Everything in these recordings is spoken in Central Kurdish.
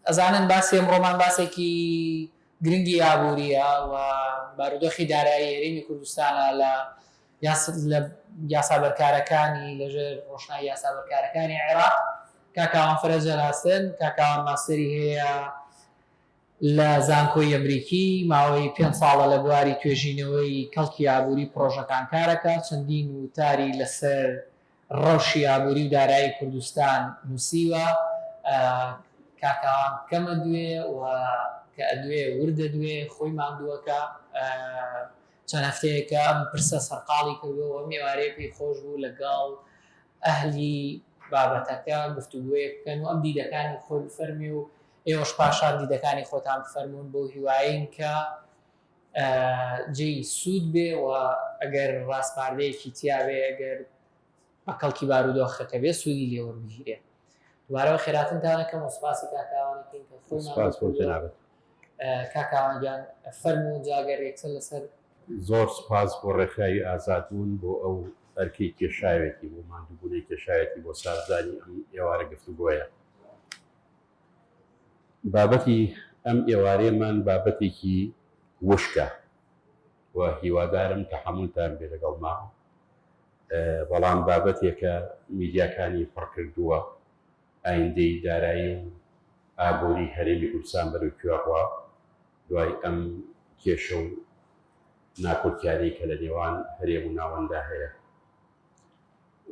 ئەزانن باسی ئەمڕۆمان باسێکی گرنگی ئابووریە و بارودۆخی دارایی هەرێمی کوردستانە لە یاسابەرکارەکانی لەژێر ڕۆشنایی یاسابەرکارەکانی عێراق. کاکاوان فەرەجەل هەستن، کاکاوان ماستەری هەیە لە زانکۆی ئەمریکی، ماوەی 5 ساڵە لە بواری توێژینەوەی کەڵکی ئابووری پرۆژەکان کارەکە، چەندین وتاری لەسەر ڕەوشی ئابووری و دارایی کوردستان نووسیوە. کاکاوان کەمە دوێ و کە ئەدوێ وردە دوێ خۆی ماندووەکە چەند هەفتەیەکە ئەم پرسە سەرقاڵی کردەوە و میوارەیە پێی خۆش بوو لەگەڵ ئەهلی بابەتەکە گفتوگویە بکەن و ئەم دیدەکانی خۆی بفەرمی و ئێوەش پاشان دیدەکانی خۆتان بفەرمونون بۆ هیوایین کە جێی سوود بێ و ئەگەر ڕاستپاردەیەکی تیاوێ ئەگەر بەکەڵکی بارودۆخەکە بێ سوودی لێوەربگیرێ. دوبارەوە خێراتنتانەکەم و سوپاسی کاکاوانەکەین کە خۆی کاکاوان گیان فەرموو جاگەر یەکسەر لەسەر زۆر سوپاس بۆ ڕێکخراوی ئازادبوون بۆ ئەو ئەرکەی کێشاوێتی بۆ ماندووبوونەی کێشاوێتی بۆ سازدانی ئەم ئێوارە گفتوگۆیە. بابەتی ئەم ئێوارەیەمان بابەتێکی وشکە و هیوادارم تەحەموولتان بێ لەگەڵ ما، بەڵام بابەتێکە میدیاکانی پڕ کردووە ئایندەی دارایی و ئابووری هەرێمی کوردستان بەرەو کوێڕوا دوای ئەم کێشە و ناکۆکیارەی کە لە نێوان هەرێم و ناوەندا هەیە.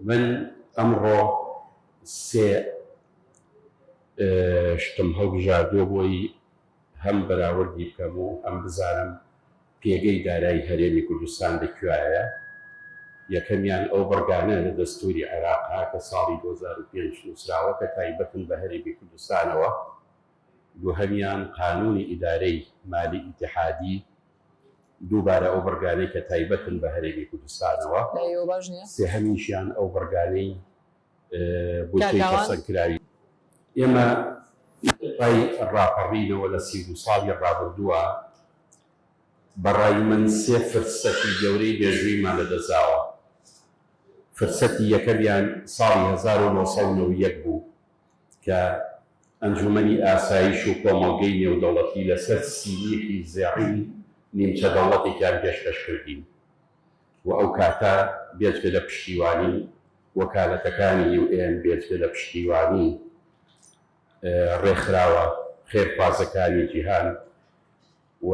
من ئەمڕۆ سێ شتم هەڵبژاردووە بۆی هەم بەراوردی بکەم و ئەم بزانم پێگەی دارایی هەرێمی کوردستان لەکوێیە. یەکەمیان ئەو بەرگانە لە دەستوری عێراقا کە ساڵی 2005 نووسراوە کە تایبەتن بە هەرێمی کوردستانەوە. دووهەمیان قانونی ئیدارەی مالی ئیتیحادی، دووبارە ئەو بەرگانەی کە تایبەتن بە هەرێمی کوردستانەوە. سێهەمیشیان ئەو بەرگانەی بودجەی پەسەندکراوی. ئێمە پای ڕاپەڕینەوە لە 32 ساڵی ڕابردووە بەڕای من سێ فرسەتی گەورەی بێژوویمان لەدەستداوە. فرسەتی یەکەمیان ساڵی 1991 بوو کە ئەنجومەنی ئاسایش و کۆمەڵگەی نێودەوڵەتی لەسەر سینیەکی زێڕین نیمچە دەوڵەتێکیان پێشکەش کردین و ئەو کاتە بێجگە لە پشتیوانی وەکالەتەکانی UN بێجگە لە پشتیوانی ڕێکخراوە خێرخوازەکانی جیهان و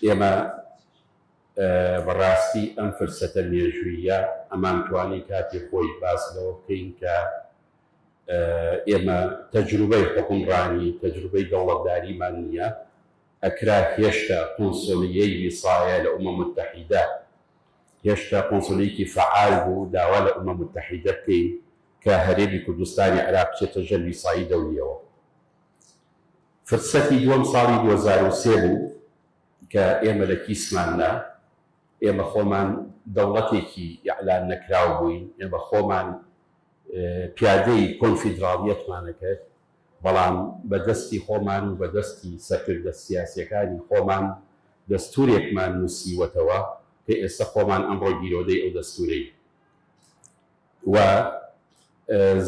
ئێمە بەڕاستی ئەم فرسەتە مێژوویە ئەمان توانی کاتی خۆی باس لەوە بکەین کە ئێمە تەجروبەی حکومڕانی تەجروبەی دەوڵەتداریمان نییە. ئەکرا هێشتا قۆنسڵیەی ویسایە لە ئومەم متحیدە، هێشتا قۆنسڵیەکی فعال بوو داوا لە ئومەم متحیدە بکەین کە هەرێمی کوردستانی عێراق بچێتە ژێر ویسایی دەولیەوە. فرسەتی دووەم ساڵی 2003 بوو کە ئێمە لە کیسماندا ئێمە خۆمان دەوڵەتێکی ئیعلان نەکراو بووین، ئێمە خۆمان پیادەی کۆنفیدراڵیەتمانە کرد، بەڵام بەدەستی خۆمان و بەدەستی سەرکردە سیاسیەکانی خۆمان دەستورێکمان نووسیوەتەوە کە ئێستا خۆمان ئەمڕۆ گیرۆدەی ئەو دەستورەی و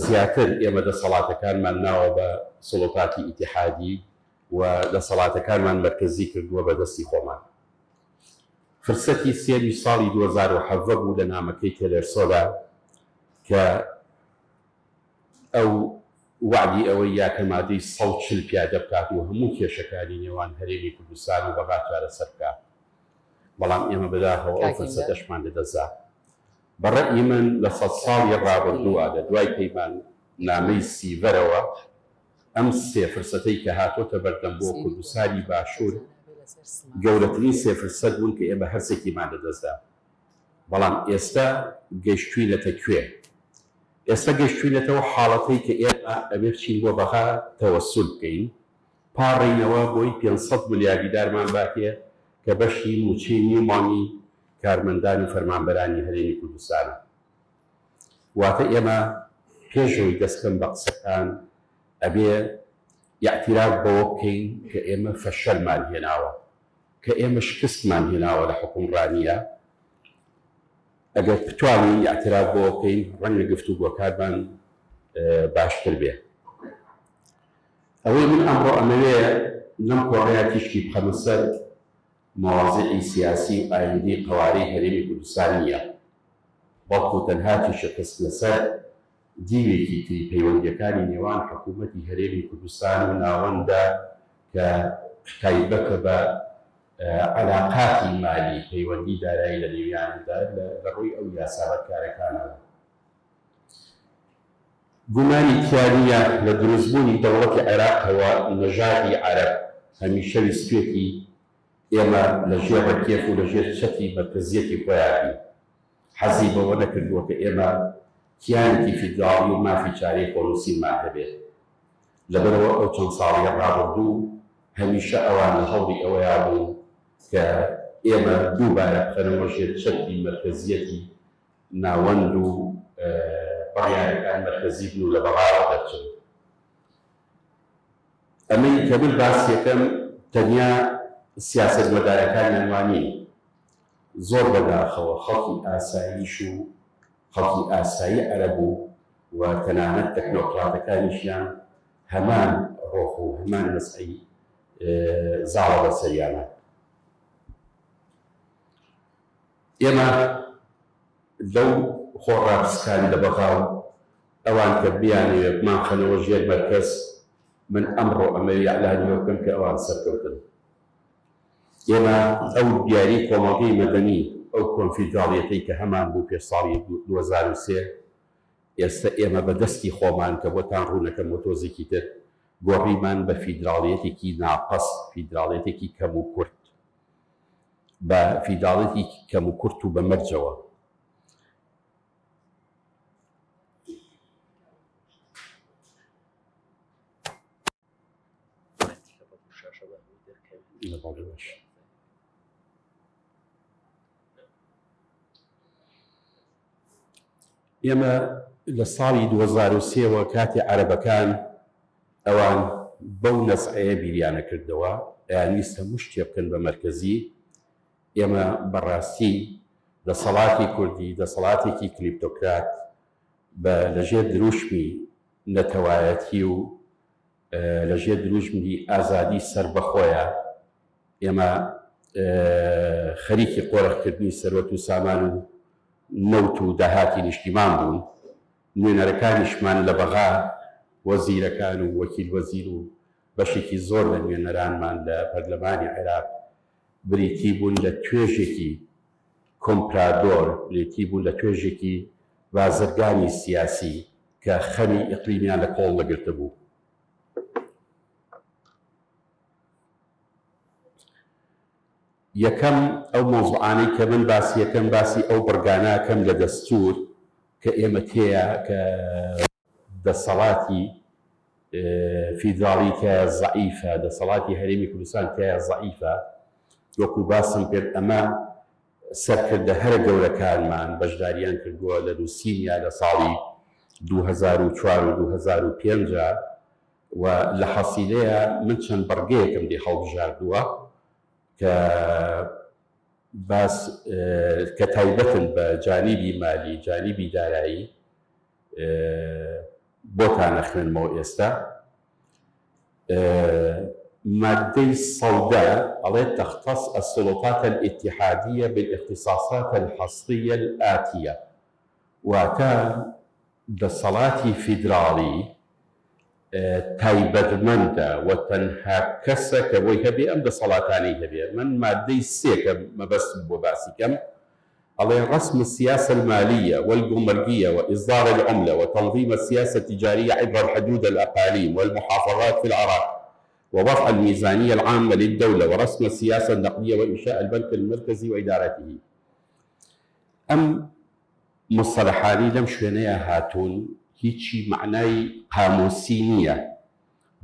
زیاتر ئێمە دەسەڵاتەکانمان ناوە بە سڵۆتاتی ئیتیحادی و دەسەڵاتەکانمان مەرکەزی کردووە بەدەستی خۆمان. فرسەتی سێمی ساڵی 2017 بوو لە نامەکەی تێلەرسۆدا کە ئەو وعدی ئەوەی یاکە مادەی 140 پیادە بکات و هەموو کێشەکانی نێوان هەرێمی کوردستان و بەغا چارەسەر بکات، بەڵام ئێمە بەداخەوە ئەو فرسەتەشمان لەدەستدا. بەڕەئی من لە 100 ساڵی ڕابردووە لە دوای پەیمان نامەی سیڤەرەوە ئەم سێ فرسەتەی کە هاتۆتە بەردەم بۆ کوردستانی باشوور گەورەترین سێ فرسەت بوون کە ئێمە هەرسێکیمان لەدەستدا. بەڵام ئێستا گەیشتووینەتە کوێ؟ ئێستا گەیشتووینەتەوە حاڵەتەی کە ئێمە ئەبێ بچین بۆ بەغا تەوەسول بکەین، پاڕێینەوە بۆی 500 ملیاردی دارمان باتێ کە بەشی موچینی و ماڵی کارمەندانی فەرمانبەرانی هەرێمی کوردستانە. واتە ئێمە پێشەوەی دەستکەم بە قسەکان ئەبێ یاعتیراف بەوە بکەین کە ئێمە فەشەلمان هێناوە، کە ئێمە شکستمان هێناوە لە حکومڕانیە. ئەگەر بتوانین یاعتیراف بۆ بکەین ڕەنگە گفتوگۆکارمان باشتر بێ. ئەوەی من ئەمڕۆ ئەمەوێ لەم کۆڕەیە تیشکی بخەمە سەر مواضعی سیاسی و ئایندی قەوارەی هەرێمی کوردستان نییە، بەڵکو تەنها تیشەکەس لەسەر دیوێکی تری پەیوەندیەکانی نێوان حکوومەتی هەرێمی کوردستان و ناوەندە کە تایبەتە بە عەلاقاتی مالی پەیوەندی دارایی لە نێویاندا لە ڕووی ئەو یاسابەتکارەکانەوە. گومانی تیانیە لە دروستبوونی دەوڵەتی عێراقەوە نەژادی عەرەب هەمیشە ویستوێتی ئێمە لە ژێر ڕکێف و لە ژێر چەتی مەرکەزیەتی خۆیان حەزی بەوە نەکردووە کە ئێمە کیانێکی فیدراڵی و مافی چارەی خۆنووسینمان هەبێت. لەبەرەوە ئەو چەند ساڵیە ڕابردوو هەمیشە ئەوان لە هەوڵی ئەوەیان بوو کە ئێمە دووبارە بخەنەوە ژێر چەتی مەرکەزیەتی ناوەند و بڕیارەکان مەرکەزی بن و لە بەغاوە دەرچن. ئەمەی کە من باسی یەکەم تەنیا سیاسەتمەدارەکانیان وانین، زۆر بەداخەوە خەڵکی ئاساییش و خەڵکی ئاسایی عەرەب و تەنانەت تەکنۆکراتەکانیشیان هەمان ڕۆح و هەمان مەسعی زاڵە بەسەریانە. ئێمە لەو خۆڕاپسکانی لە بەغاو ئەوان کە بیانەوێ بمان خەنەوە ژێر مەرکەز، من ئەمڕۆ ئەمەوێ ئەعلانیوە بکەم کە ئەوان سەرکەوتن. ئێمە ئەو دیاری کۆمەڵگەی مەدەنی ئەو کۆنفیدراڵیەتەی کە هەمان بوو پێش ساڵی 2003 ئێستا ئێمە بەدەستی خۆمان کە بۆتان ڕوونەکەم بۆ تۆزێکی تر گۆڕیمان بە فیدراڵیەتێکی ناقەس، فیدراڵیەتێکی کەم و کورت، بە فیدراڵیەتی کەم و کورت و بەمەرجەوە. ئێمە لە ساڵی 2003ەوە کاتی عەرەبەکان ئەوان بەو نەسعەیە بیریانە کردەوە یانویستە هەموو شتێ بکەن بە مەرکەزی. ئێمە بەڕاستی دەسەڵاتی کوردی دەسەڵاتێکی کلیپتۆکرات بە لەژێر دروشمی نەتەوایەتی و لەژێر دروشمی ئازادی سەر بەخۆیە ئێمە خەریکی قۆرەخکردنی سەرۆت و سامان و نەوت و داهاتی نیشتیمان بوون. نوێنەرەکانیشمان لە بەغا وەزیرەکان و وەکیل وەزیر و بەشێکی زۆر لە نوێنەرانمان لە پەرلەمانی عێراق بریتی بوون لە توێژێکی کۆمپرادۆر، بریتی بوون لە توێژێکی بازرگانی سیاسی کە خەمی ئیقلیمیان لە کۆڵ لەگرتە بوو. یەکەم ئەو مۆزوعانەی کە من باسی یەکەم باسی ئەو بڕگاناکەم لە دەستور کە ئێمە تێیە کە دەسەڵاتی فیدراڵی تایە زەعیفە، دەسەڵاتی هەرێمی کوردستان تایە زەعیفە. وەکو باسم کرد ئەمە سەرکردە هەرە گەورەکانمان بەشداریان کردووە لە نووسینیا لە ساڵی 2004 و 2005 و لە حەسیلەیە من چەند بەڕگەیەکم لێ هەڵبژاردووە کە باس کە تایبەتن بە جانیبی مالی، جانیبی دارایی بۆتان ئەخوێنمەوە ئێستا. مادەی سەودە ئەڵێ تختص السلطات الاتحادية بالاختصاصات الحصرية الآتية، واتە دەسەڵاتی فیدراڵی تایبەتمەندە و تەنها کەسە کە بۆی هەبێ ئەم دەسەڵاتانەی هەبێ. من مادەی سێکە مەبەستم بۆ باسی کەم ئەڵێ رسم السياسة المالية والجمركية وإصدار العملة وتنظيم السياسة التجارية عبر الحدود الأقاليم والمحافظات في العراق ووضع الميزانية العامة للدولة ورسم السياسة النقدية وإنشاء البنك المركزي وإدارته. أم مصطلحاني لم شوێنەیە هاتوون هیچی معنای قاموسی نییە،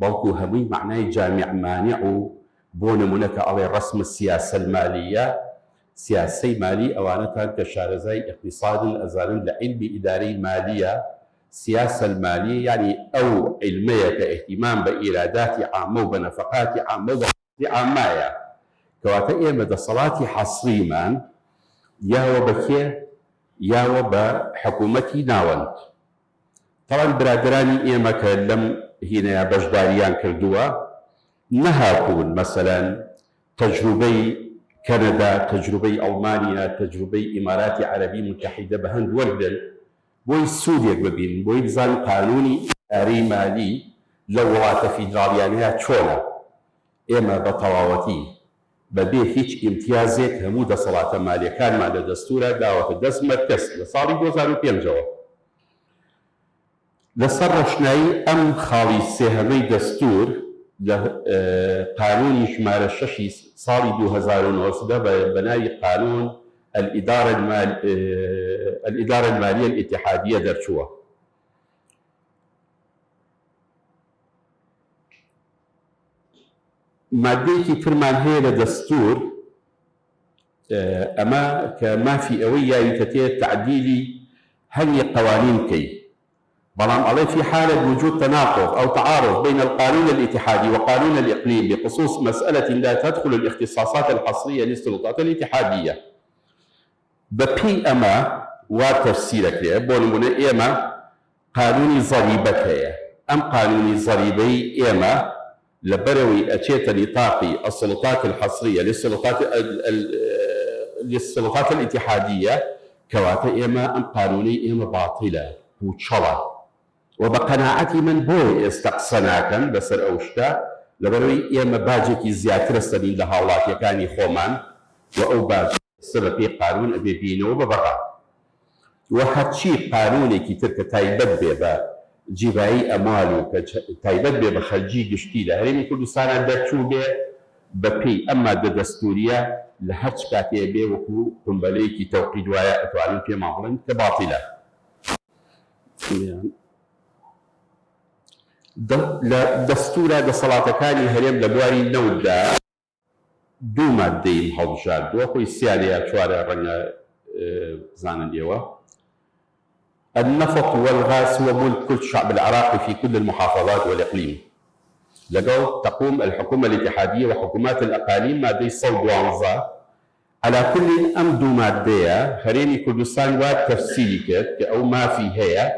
بەڵکو هەمووی معنای جامع مانع و بۆ نمونە کە ئەڵێ رسم السياسة المالية سیاسەی مالی ئەوانەتان کە شارەزای اقتصاد ئەزانن لە علمی ئیدارەی مالیە. سیاسە المالیە یعنی ئەو علمەیە کە احتیمام بە ئیراداتی عامە و بە نەفەقاتی عامە و بە عامایە، کەواتە ئێمە دەسەڵاتی حەسریمان یاوە بەکێ یاوە بە حکوومەتی ناوەند. طبعا برادرانی ئێمە کە لەم هینەیە بەشداریان کردووە نەهاتوون مەسەلەن تەجروبەی کەنەدا، تەجروبەی ئەڵمانیا، تەجروبەی ئیماراتی عەرەبی متحیدە بە هەند وەرگن بۆی سوودێک ببین، بۆی بزانن قانونی ئیدارەی مالی لە وڵاتە فیدراڵیانەیە چۆنە. ئێمە بە تەواوەتی بەبێ هیچ ئیمتیازێک هەموو دەسەڵاتە مالیەکانمان لە دەستورە داوەتە دەست مەرکەز لە ساڵی 2005ەوە. لەسەر ڕۆشنایی ئەم خاڵی سێهەمەی دەستور لە قانونی ژمارە 6 ساڵی 2009 بە ناوی قانون الإدارة المالية الاتحادية دەرچووە. مادەیەکی ترمان هەیە لە دەستور ئەمە کە مافی ئەوەی یاویتەتێ تعدیلی هەمی قوانین بکەی، بەڵام ئەڵێ في حالة وجود تناقض أو تعارض بين القانون الاتحادي وقانون الإقليم بخصوص مسألة لا تدخل الاختصاصات الحصرية للسلطات الاتحادية. بەپێی ئەمە وا تەفسیرە کرێ. بۆ نمونە ئێمە قانونی ضەریبەت هەیە، ئەم قانونی ضەریبەی ئێمە لەبەرەوەی ئەچێتە نطاقی السلطات الحصرية للسلطات الاتحادية کەواتە ئێمە ئەم قانونەی ئێمە باطلە و چەڵە و بە قەناعەتی من بۆی ئێستا قسە ناکەن بەسەر ئەو شتە لەبەرەوەی ئێمە باجێکی زیاترە سەرین لە هاوڵاتیەکانی خۆمان و ئەو باج سبە پێی قانون ئەبێ بینەوە بەبەڕا و هەرچی قانونێکی تر کە تایبەت بێ بە جیبایی ئەموال و کە تایبەت بێ بە خەرجی گشتی لە هەرێمی کوردستانە دەرچوو بێ بەپێی ئەم مادە دەستوریە لە هەرچ کاتێ بێ وەکو قنبەلەیەکی تەوقید وایە ئەتوانین پێمان بڵێن کە باتیلە. لە دەستورە دەسەڵاتەکانی هەرێم لە بواری نەوتدا دوو مادەی هەڵبژاردووە، خۆی سیانە یا چوارە ڕەنگە بزانن ئێوە. النفط والغاز هو ملك كل شعب العراقي في كل المحافظات والإقليم. لقوا تقوم الحكومة الاتحادية وحكومات الأقاليم مادة صوت وعنظة على كل أمد مادية هريني كردستان واد تفسيري كأو ما في هي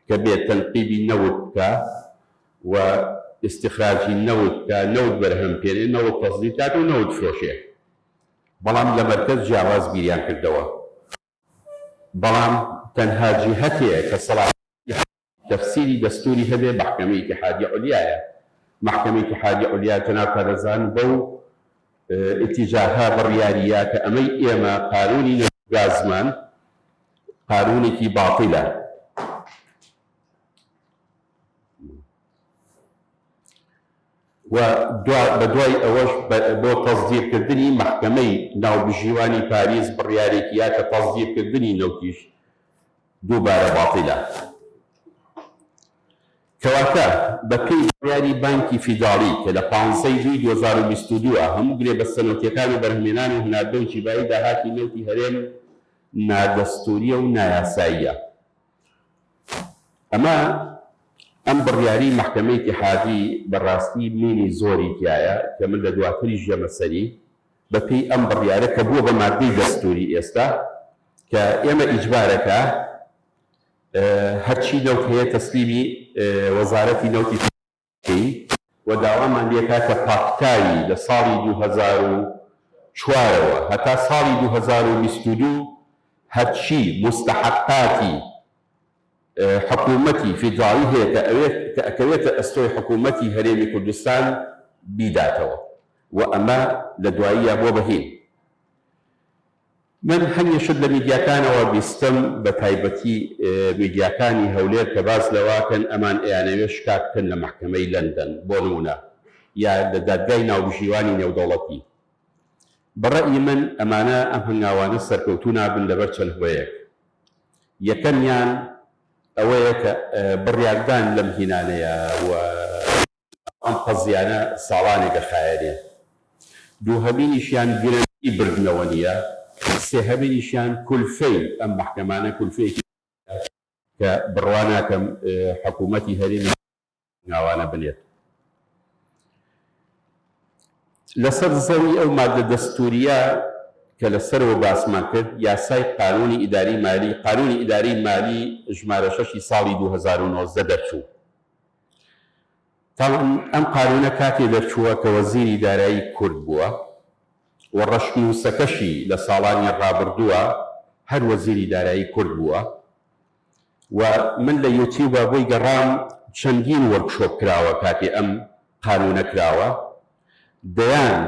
كبير تنقيب النوت واستخراج النوت كنوت برهم بيري نوت تصديقات ونوت فروشيه بلام لمركز جواز بيريان كردوا بلام تنها جهتي كصلاة تفسيري دستوري هذا محكمة اتحادية عليا محكمة اتحادية عليا تناقض رزان بو اتجاهها بالريالية كأمي إما قانوني غازمان قانوني كي باطلة وبدواي أوش بو تصدير كردني محكمة ناو بجيواني باريس بالريالية كتصدير كردني نوتيش دووبارە باطیلە. کەواتە بەپێی بڕیاری بانکی فیداڵی کە لە 15/2022 هەموو گرێ بە سەنەوتیەکان و بەرهەمهێنان و هوناردە و جیبایی داهاتی نەوتی هەرێم نادەستوریە و نایاساییە. ئەم بڕیاری محکەمەی اتحادی بەڕاستی مینی زۆری تایە کە من لە دواتری ژێمە سەری بەپێی ئەم بڕیارە کە بووە بە مادەی دەستوری ئێستا کە ئێمە ئیجبارەکە هەرچی نەوت هەیە تەسلیمی وەزارەتی نەوتی و داوامان لێکا کە پاکتایی لە ساڵی 2004ەوە هەتا ساڵی 2022 هەرچی مستحقاتی حکوومەتی فیدراڵی هەیە کە ئەکەوێتە ئەستۆی حکوومەتی هەرێمی کوردستان بیداتەوە و ئەمە لە دواییە بۆ بەهین. من هەمیشت لە میدیاکانەوە بیستم بە تایبەتی میدیاکانی هەولێر کە باز لەواکەن ئەمان ئەیانەوێ شکات بکەن لە محکەمەی لەندەن بۆ نمونە یا لە دادگای ناوبژیوانی نێودەوڵەتی. بەڕەئی من ئەمانە ئەم هەنگاوانە سەرکەوتوو نابن لەبەر چەند هۆیەک. یەکەمیان ئەوەیە کە بڕیاردان لەم هینانەیە و ئەم قەزیانە ساڵانێکە خایەنێ. دووهەمینیشیان گرنگی بردنەوە نییە، سێهەمینیشیان کولفەی ئەم محکەمانە کولفەیەکی کە بڕوا ناکەم حکوومەتی هەرێمی ناوانە بنێت. لەسەر زەوی ئەو مادە دەستوریە کە لەسەرەوە باسمان کرد یاسای قانونی ئیداری مالی ژمارە 6 ساڵی 2019 دەرچوو. طبعا ئەم قانونە کاتێ دەرچووە کە وەزیری دارایی کورد بووە و ڕەشنووسەکەشی لە ساڵانی ڕابردووە هەر وەزیری دارایی کورد بووە و من لە یوتیوبە بۆی گەڕام چەندین وەرکشۆپ کراوە کاتێ ئەم قانونە کراوە دەیان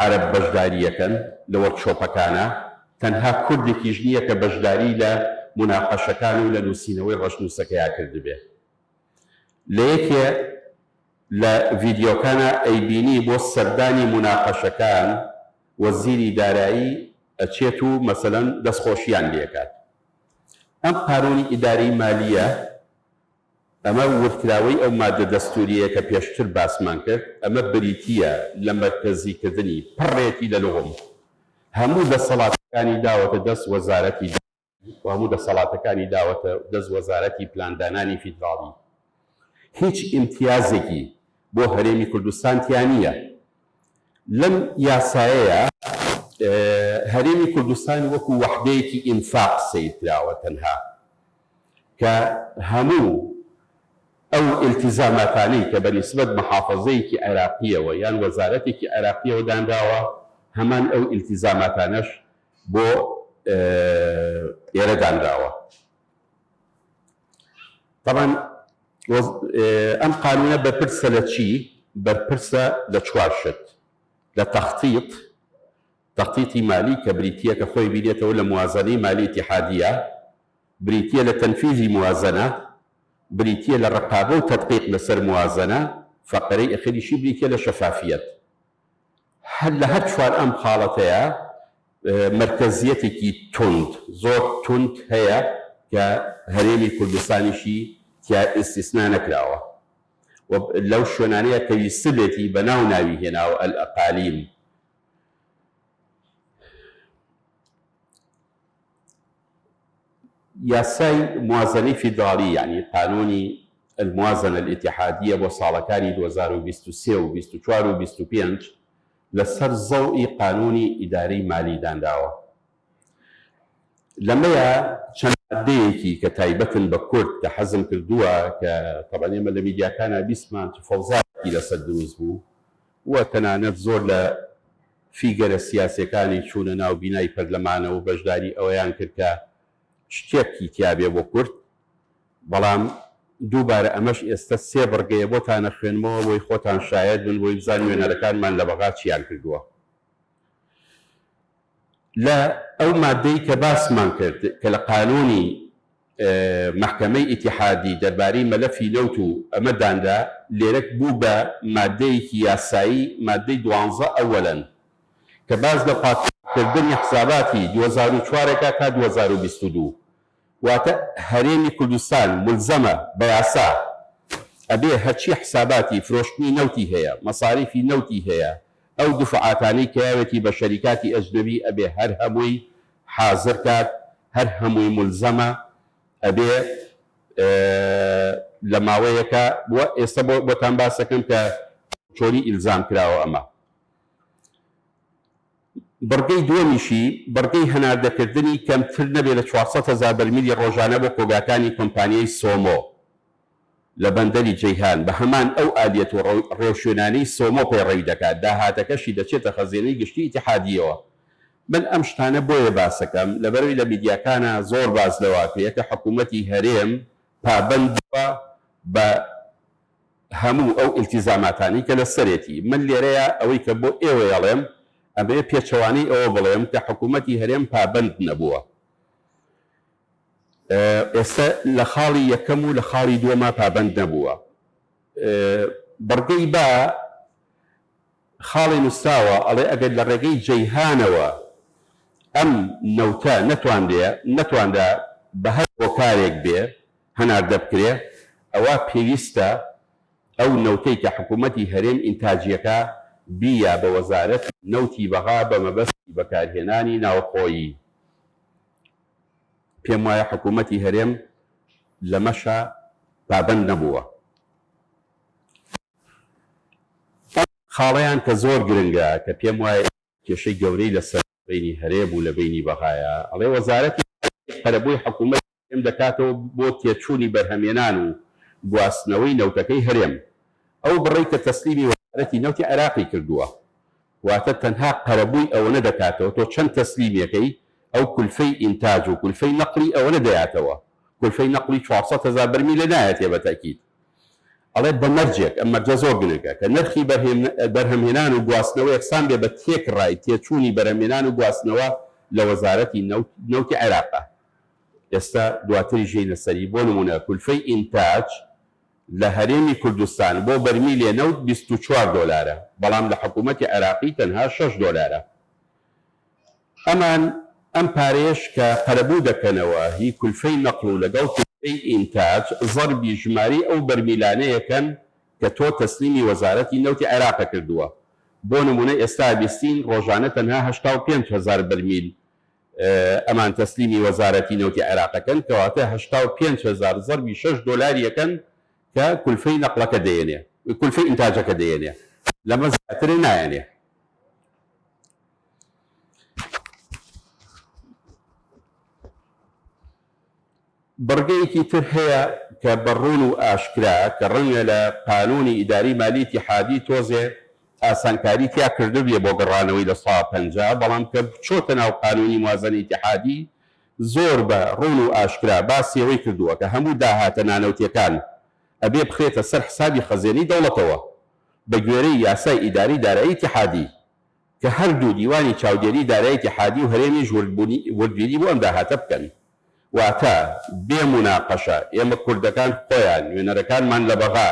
عەرەب بەشداریەکەن لە وەرکشۆپەکانە تەنها کوردێکیش نییە کە بەشداری لە مناقەشەکان و لە نووسینەوەی ڕەشنووسەکەیا کردبێ لە یەکێ لە ڤیدیۆکانە ئەیبینی بۆ سەردانی مناقەشەکان وەزیری دارایی ئەچێت و مەسەلەن دەستخۆشیان لێکات ئەم قانونی ئیداری مالیە ئەمە وردکراوەی ئەو مادە دەستوریە کە پێشتر باسمان کرد ئەمە بریتیە لە مەرکەزیکردنی پڕێتی لە لغم هەموو دەسەڵاتەکانی داوەتە دەست وەزارەتی و هەموو دەسەڵاتەکانی داوەتە دەست وەزارەتی پلاندانانی فیدراڵی هیچ ئیمتیازێکی بۆ هەرێمی کوردستان تیا نییە لەم یاسایەیە هەرێمی کوردستان وەکو وەحدەیەکی ئینفاق سەیرکراوە تەنها کە هەموو ئەو ئیلتیزاماتانەی کە بەنسبەت محافەزەیەکی عێراقیەوە یان وەزارەتێکی عێراقیەوە دانراوە هەمان ئەو ئیلتیزاماتانەش بۆ ئێرە دانراوە طبعا ئەم قانونە بەرپرسە لە چی؟ بەرپرسە لە چوار شت لە تەخطیطی مالی کە بریتیە کە خۆی بینێتەوە لە موازنەی مالی ئیتیحادیە بریتیە لە تەنفیزی موازنە بریتیە لە ڕقابە و تەدقیق لەسەر موازنە فەقەرەی ئەخریشی بریتیە لە شەفافیەت هەر لە هەر چوار ئەم حاڵەتەیە مرکزیەتێکی تند زۆر تند هەیە کە هەرێمی کوردستانیشی تیا ئیستیسنا نەکراوە و لەو شوێنانەیە کە ویستبێتی بەناو ناوی هێناوە ئەلئەقالیم یاسای موازنەی فیدراڵی یعنی قانونی الموازنە الاتحادیە بۆ ساڵەکانی 2023 و 24 و 25 لەسەر زەوئی قانونی ئیداری مالی دانراوە لەمەیە چەند مادەیەکی کە تایبەتن بە کورد کە حەزم کردووە کە تەبەن ئێمە لە میدیاکانە بیستمان فەوزایەکی لەسەر دروست بوو و تەنانەت زۆر لە فیگەرە سیاسیەکانی چوونە ناو بینای پەرلەمانەوە و بەشداری ئەوەیان کرد کە شتێکی تیابێ بۆ کورد بەڵام دووبارە ئەمەش ئێستا سێ بڕگەیە بۆتانە خوێنمەوە بۆی خۆتان شاید بن بۆی بزان وێنەرەکانمان لە بەغا چیان کردووە لە ئەو مادەی کە باسمان کرد کە لە قانونی محکەمەی ئیتیحادی دەربارەی مەلەفی نەوت و ئەمە داندا لێرەک بوو بە مادەیەکی یاسایی مادەی 12 ئەوەلەن کە باز لە پاکردنی حساباتی 2004 تا 2022 واتە هەرێمی کوردستان ملزەمە بە یاسا ئەبێ هەرچی حساباتی فرۆشتنی نەوتی هەیە مەساریفی نەوتی هەیە ئەو دفعاتانی کەیاوێتی بە شەریکاتی ئەجنەبی ئەبێ هەر هەمووی حازر کات هەر هەمووی ملزەمە ئەبێ لە ماوەیەکە ئێستا بۆتان باسەکەم کە چۆنی ئیلزام کراوە ئەمە بڕگەی دووەمیشی بڕگەی هەناردەکردنی کەمتر نەبێت لە 400,000 بەرمیلی ڕۆژانە بۆ کۆگاکانی کۆمپانیای سۆمۆ لە بەندەری جەیهان بە هەمان ئەو ئالێت و ڕێوشوێنانەی سۆمۆ پێڕێی دەکات داهاتەکەشی دەچێتە خەزینەی گشتی ئیتیحادیەوە من ئەم شتانە بۆیە باسەکەم لەبەرەوەی لە میدیاکانە زۆر باز لەواکەیە کە حکوومەتی هەرێم پابەند بووە بە هەموو ئەو ئیلتیزاماتانی کە لە سەرێتی من لێرەیە ئەوەی کە بۆ ئێوە یاڵێم ئەمێ پێچەوانەی ئەوە بڵێم کە حکوومەتی هەرێم پابەند نەبووە ئێستا لە خاڵی یەکەم و لە خاڵی دووەما پابەند نەبووە بڕگەی با خاڵی نووسراوە ئەڵێ ئەگەر لە ڕێگەی جەیهانەوە ئەم نەوتە نەتواندا بە هەر هۆکارێک بێ هەناردە بکرێ ئەوە پێویستە ئەو نەوتەی کە حکوومەتی هەرێم ئینتاجیەکە بیە بە وەزارەت نەوتی بەغا بە مەبەستی بەکارهێنانی ناوخۆیی پێم وایە حکوومەتی هەرێم لەمەشە پابەند نەبووە خاڵەیان کە زۆر گرنگە کە پێم وایە کێشەی گەورەی لەسەر بینی هەرێم و لە بینی بەغایە ئەڵێ وەزارەتی قەرەبووی حکوومەت هەرێم دەکاتەوە بۆ تێچوونی بەرهەمێنان و گواستنەوەی نەوتەکەی هەرێم ئەو بڕێی کە تەسلیمی وەزارەتی نەوتی عێراقی کردووە واتە تەنها قەرەبووی ئەوەنە دەکاتەوە تۆ چەند تەسلیمیەکەی ئەو کولفەی ئینتاج و کولفەی نەقلی ئەوەنە دەیاتەوە کولفەی نەقلی 400,000 بەرمیلە نایەتێ بە تاکید ئەڵێ بە مەرجێک ئەم مەرجە زۆر گرنگە کە نرخی بەرهەمهێنان و گواستنەوە یەکسان بێ بە تێکڕای تێچوونی بەرهەمهێنان و گواستنەوە لە وەزارەتی نەوتی عێراقە ئێستا دواتری ژێینە سەری بۆ نمونە کولفەی ئینتاج لە هەرێمی کوردستان بۆ بەرمیلێ نەوت 24 دۆلارە بەڵام لە حکوومەتی عێراقی تەنها 6 دۆلارە ئەمان ئەم پارێش کە قەرەبوو دەکەنەوە هی کولفەی نەقل و لەگەڵ کولفەی ئینتاج زەربی ژماری ئەو بەرمیلانەیەکەن کە تۆ تەسلیمی وەزارەتی نەوتی عێراقە کردووە بۆ نمونە ئێستا بیستین ڕۆژانە تەنها 85,000 بەرمیل ئەمان تەسلیمی وەزارەتی نەوتی عێراقەکەن کەواتە 85,000 زەربی 6 دۆلاریەکەن کە کولفەی نەقلەکە دەیەنێ کولفەی ئینتاجەکە دەیەنێ لەمە زیاترە نایەنێ بەڕگەیەکی تر هەیە کە بەڕوون و ئاشکرا کە ڕەنگە لە قانونی ئیداری مالی ئیتیحادی تۆزێ ئاسانکاری تیا کردبێ بۆ گەڕانەوەی لە ساڵ 50 بەڵام کە چۆتە ناو قانونی موازنەی ئیتیحادی زۆر بە ڕوون و ئاشکرا باسی ئەوەی کردووە کە هەموو داهاتە نانەوتیەکان ئەبێ بخرێتە سەر حسابی خەزێنی دەوڵەتەوە بە گوێرەی یاسای ئیداری دارایی ئیتیحادی کە هەردوو دیوانی چاودێری دارایی ئیتیحادی و هەرێمیش وردبیری بۆ ئەم داهاتە بکەن واتە بێ موناقەشە ئێمە کوردەکان خۆیان نوێنەرەکانمان لە بەغا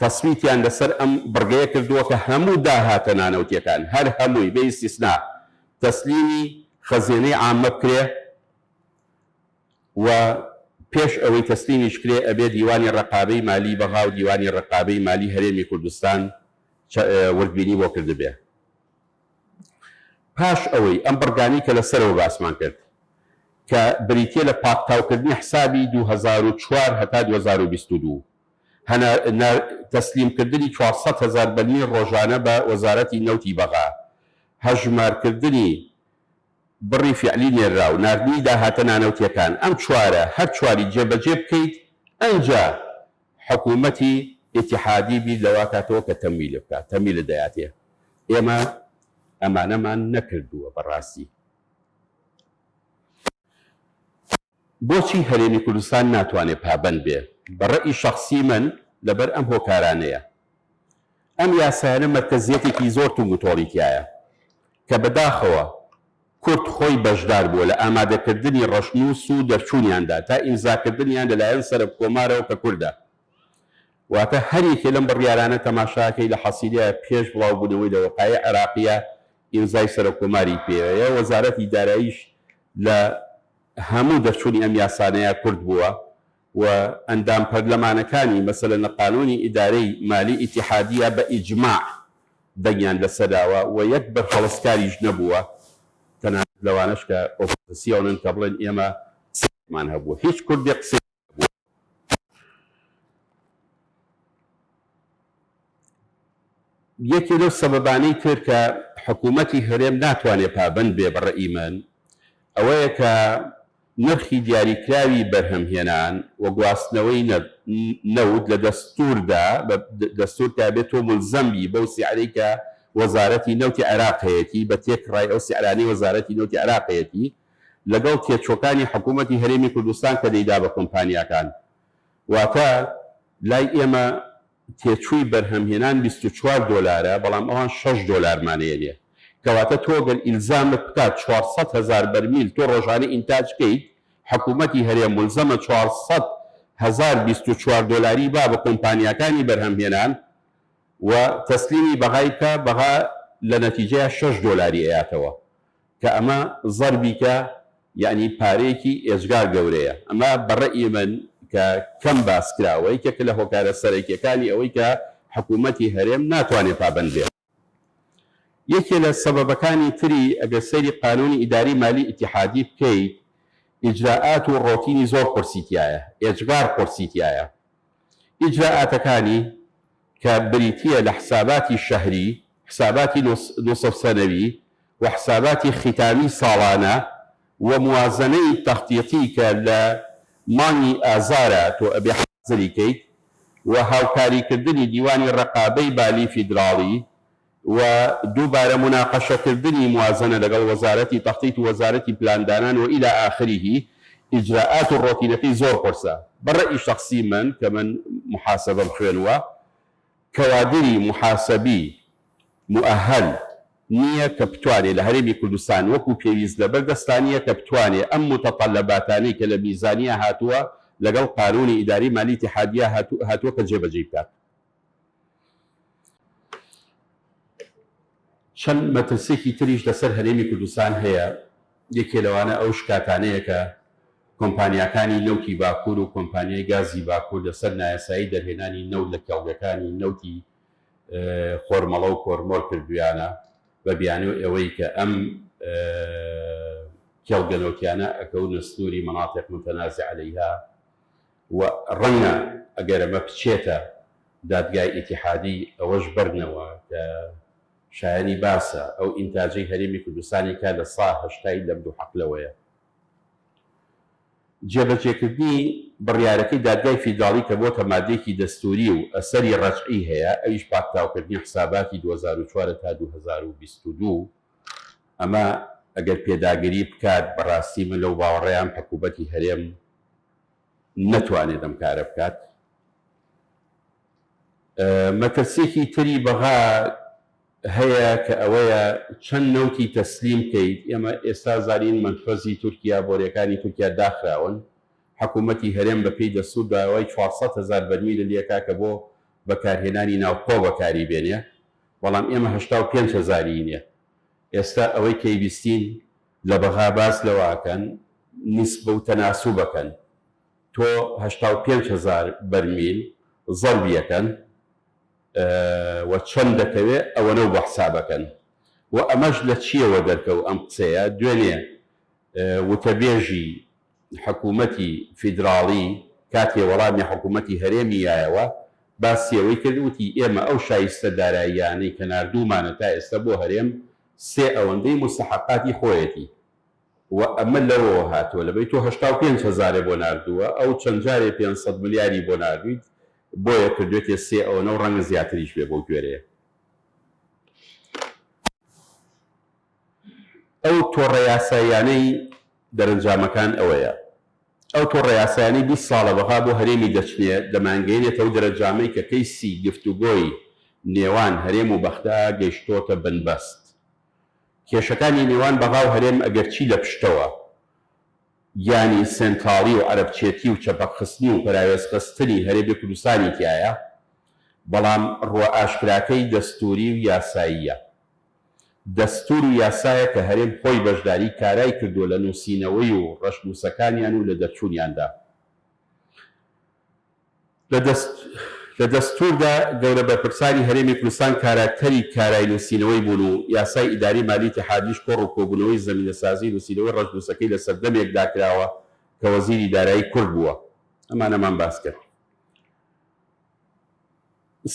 تەسمیتیان لەسەر ئەم بڕگەیە کردووە کە هەموو داهاتە نانەوتیەکان هەر هەمووی بە ئیستیسنا تەسلیمی خەزێنەی عامە بکرێ و پێش ئەوەی تەسلیمیش کرێ ئەبێ دیوانی ڕقابەی مالی بەغا و دیوانی ڕقابەی مالی هەرێمی کوردستان وردبینی بۆ کردبێ پاش ئەوەی ئەم بڕگانی کە لەسەرەوە باسمان کرد کە بریتیە لە پاکتاوکردنی حسابی 2004 هەتا 2022 تەسلیمکردنی 400,000 بەرمیل ڕۆژانە بە وەزارەتی نەوتی بەغا هەژمارکردنی بڕی فعلی نێرا و نردنی داهاتە نانەوتیەکان ئەم چوارە هەر چواری جێبەجێ بکەیت ئەنجا حکوومەتی ئیتیحادی بیر لەوا کاتەوە کە تەمویل بکات تەمویل دەیاتێ ئێمە ئەمانەمان نەکردووە بەڕاستی بۆچی هەرێمی کوردستان ناتوانێت پابەند بێ بەڕێی شەخسی من لەبەر ئەم هۆکارانەیە ئەم یاسایانە مەرکەزیەتێکی زۆر تونگوتۆڵیتیایە کە بەداخەوە کورد خۆی بەشدار بووە لە ئامادەکردنی ڕەشنووس و دەرچوونیاندا تا ئیمزاکردنیان لەلایەن سەرۆک کۆمارەوە کە کوردە واتە هەریەکێ لەم بڕیارانە تەماشاکەی لە حەسیلەیە پێش بڵاوبوونەوەی لە وەقایع عێراقیە ئیمزای سەرۆک کۆماری پێوەیە وەزارەتی داراییش لە هەموو دەرچوونی ئەم یاسانەیە کورد بووە و ئەندام پەرلەمانەکانی مەسەلەن لە قانونی ئیدارەی مالی ئیتیحادیە بە ئیجماع دەنگیان لەسەرداوە و یەک بەرخەڵسکاریش نەبووە تەنانەت لەوانەش کە ئۆپۆزیسیۆنن کە بڵێن ئێمە قسەمان هەبووە هیچ کوردێک قسەی نەبووە یەکێ لەو سەبەبانەی تر کە حکوومەتی هەرێم ناتوانێت پابەند بێ بەڕێی من ئەوەیە کە نرخی دیاریکراوی بەرهەمهێنان و گواستنەوەی نەوت لە دەستوردا دەستور تابێت تۆ ملزەمی بەو سیعرەی کە وەزارەتی نەوتی عێراقەتی بە تێکڕای ئەو سیعرانەی وەزارەتی نەوتی عێراقەتی لەگەڵ تێچۆکانی حکوومەتی هەرێمی کوردستان کە دەیدا بە کۆمپانیاکان واتە لای ئێمە تێچووی بەرهەمهێنان 24 دۆلارە بەڵام ئەوان 6 دۆلارمانەیەنێ کەواتە تۆ گەر ئیلزامت بکات 400,000 بەرمیل تۆ ڕۆژانە ئینتاج بکەیت حکوومەتی هەرێم ملزەمە 400,000 24 دۆلاری با بە کۆمپانیاکانی بەرهەمهێنان و تەسلیمی بەغایکە بەغا لە نەتیجەیە 6 دۆلاری ئەیاتەوە کە ئەمە زەربیکە یعنی پارەیەکی ئێجگار گەورەیە ئەمە بەڕێی من کە کەم باسکراوەی کە لە هۆکارە سەرەکیەکانی ئەوەی کە حکوومەتی هەرێم ناتوانێت پابەند بێت یەکێ لە سەبەبەکانی تری ئەگەر سەیری قانونی ئیداری مالی ئیتیحادی بکەیت ئیجراءات و ڕۆتینی زۆر قورسیتیایە ئێجگار قورسیتیایە ئیجراءاتەکانی کە بریتیە لە حساباتی شەهری حساباتی نوسف سەنەوی و حساباتی ختامی ساڵانە و موازنەی تەختیقی کە لە مانگی ئازارە تۆ ئەبێ حەزری کەیت و هاوکاریکردنی دیوانی ڕقابەی بالی فیدراڵی و دووبارە مناقەشەکردنی موازنە لەگەڵ وەزارەتی تەخطیط و وەزارەتی پلاندانان و ئیلا ئاخریه ئیجراءات و ڕۆتینەکەی زۆر قورسە. بەڕێی شخصی من کە من محاسبەم خوێنووە کەوادری محاسبی مؤهل نییە کە بتوانێت لە هەرێمی کوردستان وەکو پێویست لەبەردەستانیە کە بتوانێت ئەم متەطەلەباتانەی کە لە میزانیە هاتووە لەگەڵ قانونی ئیداری مالی اتحادیە هاتووە کە جێبەجێ بکات. چەند مەترسێکی تریش لەسەر هەرێمی کوردستان هەیە. یەکێ لەوانە ئەو شکاتانەیە کە کۆمپانیاکانی نەوتی باکوور و کۆمپانیای گازی باکوور لەسەر نایاسایی دەرهێنانی نەوت لە کێڵگەکانی نەوتی خۆرمەڵە و کۆرمۆر کردویانە بە بیانوە ئەوەی کە ئەم کێڵگەنەوتیانە ئەکەونە سنووری مناطق متەنازع عەلەیها و ڕەنگە ئەگەر ئەمە بچێتە دادگای ئیتیحادی ئەوەش بەرنەوە کە شایانی باسە ئەو ئینتاجەی هەرێمی کوردستانی کا لە سا هەشتایی لەم دوو حەقلەوەیە. جێبەجێکردنی بڕیارەکەی دادگای فیدراڵی کە بۆتە مادەیەکی دەستوری و ئەسەری ڕەجعی هەیە ئەویش پاکتاوکردنی حساباتی 2004 تا 2022 ئەمە ئەگەر پێداگیری بکات بەڕاستی من لەو باوەڕێیان حکوومەتی هەرێم نەتوانێت ئەم کارە بکات. مەترسێکی تری بەغا هەیە کە ئەوەیە چەند نەوتی تەسلیم بکەیت. ئێمە ئێستا زانین منفەزی تورکیا بۆریەکانی تورکیا داخراون حکوومەتی هەرێم بەپێی دەسوور داوای 400,000 بەرمیل لێکا کە بۆ بەکارهێنانی ناوخۆ بەکاری بێنێ، بەڵام ئێمە 85,000 نییە. ئێستا ئەوەی کەیویستین لە بەغا باس لەواکەن نیسبە و تەناسوب بکەن. تۆ 85,000 بەرمیل زەڵبیەکەن و چەند دەکەوێت ئەوەنە و بە حسابەکەن و ئەمەش لە چیەوە دەرکەوت ئەم قسەیە دوێنێ وتەبێژی حکوومەتی فیدراڵی کاتێ وەڵامی حکوومەتی هەرێمی یایەوە باسیەوەی کردوتی ئێمە ئەو شایستە داراییانەی کە ناردوومانە تا ئێستا بۆ هەرێم سێ ئەوەندەی مستحقاتی خۆیەتی و ئەمە لەوەوە هاتووە لەبەی تۆ 85,000 بۆ ناردووە ئەو چەند جارێ 500 ملیاری بۆ ناردویت بۆیە کردوێتێ سێ ئەوەنە و ڕەنگە زیاتریش بێ بۆ گوێرەیە. ئەو تۆڕە یاساییانەی دەرەنجامەکان ئەوەیە. ئەو تۆڕە یاساییانەی 20 ساڵە بەغا بۆ هەرێمی دەچنێ دەمانگەێنێتەوە دەرەنجامەی کە کەیسی گفتوگۆی نێوان هەرێم و بەختە گەیشتۆتە بنبەست. کێشەکانی نێوان بەغا و هەرێم ئەگەرچی لە پشتەوە یانی سنتاڵی و عەرەبچێتی و چەپەقخستنی و پەراوێزخستنی هەرێمی کوردستانی تایە، بەڵام ڕۆ ئاشکراکەی دەستوری و یاساییە. دەستور و یاسایە کە هەرێم خۆی بەشداری کارای کردووە لە نووسینەوەی و ڕەشنووسەکانیان و لە دەرچوونیاندا. لە دەستوردا گەورە بەرپرسانی هەرێمی کوردستان کاراکتەری کارای نووسینەوەی بوون و یاسای ئیداری مالی اتحادیش کۆڕ و کۆبوونەوەی زەمینەسازی نووسینەوەی ڕەشنووسەکەی لە سەردەمێکدا کراوە کە وەزیری دارایی کورد بووە. ئەمانەمان باس کرد.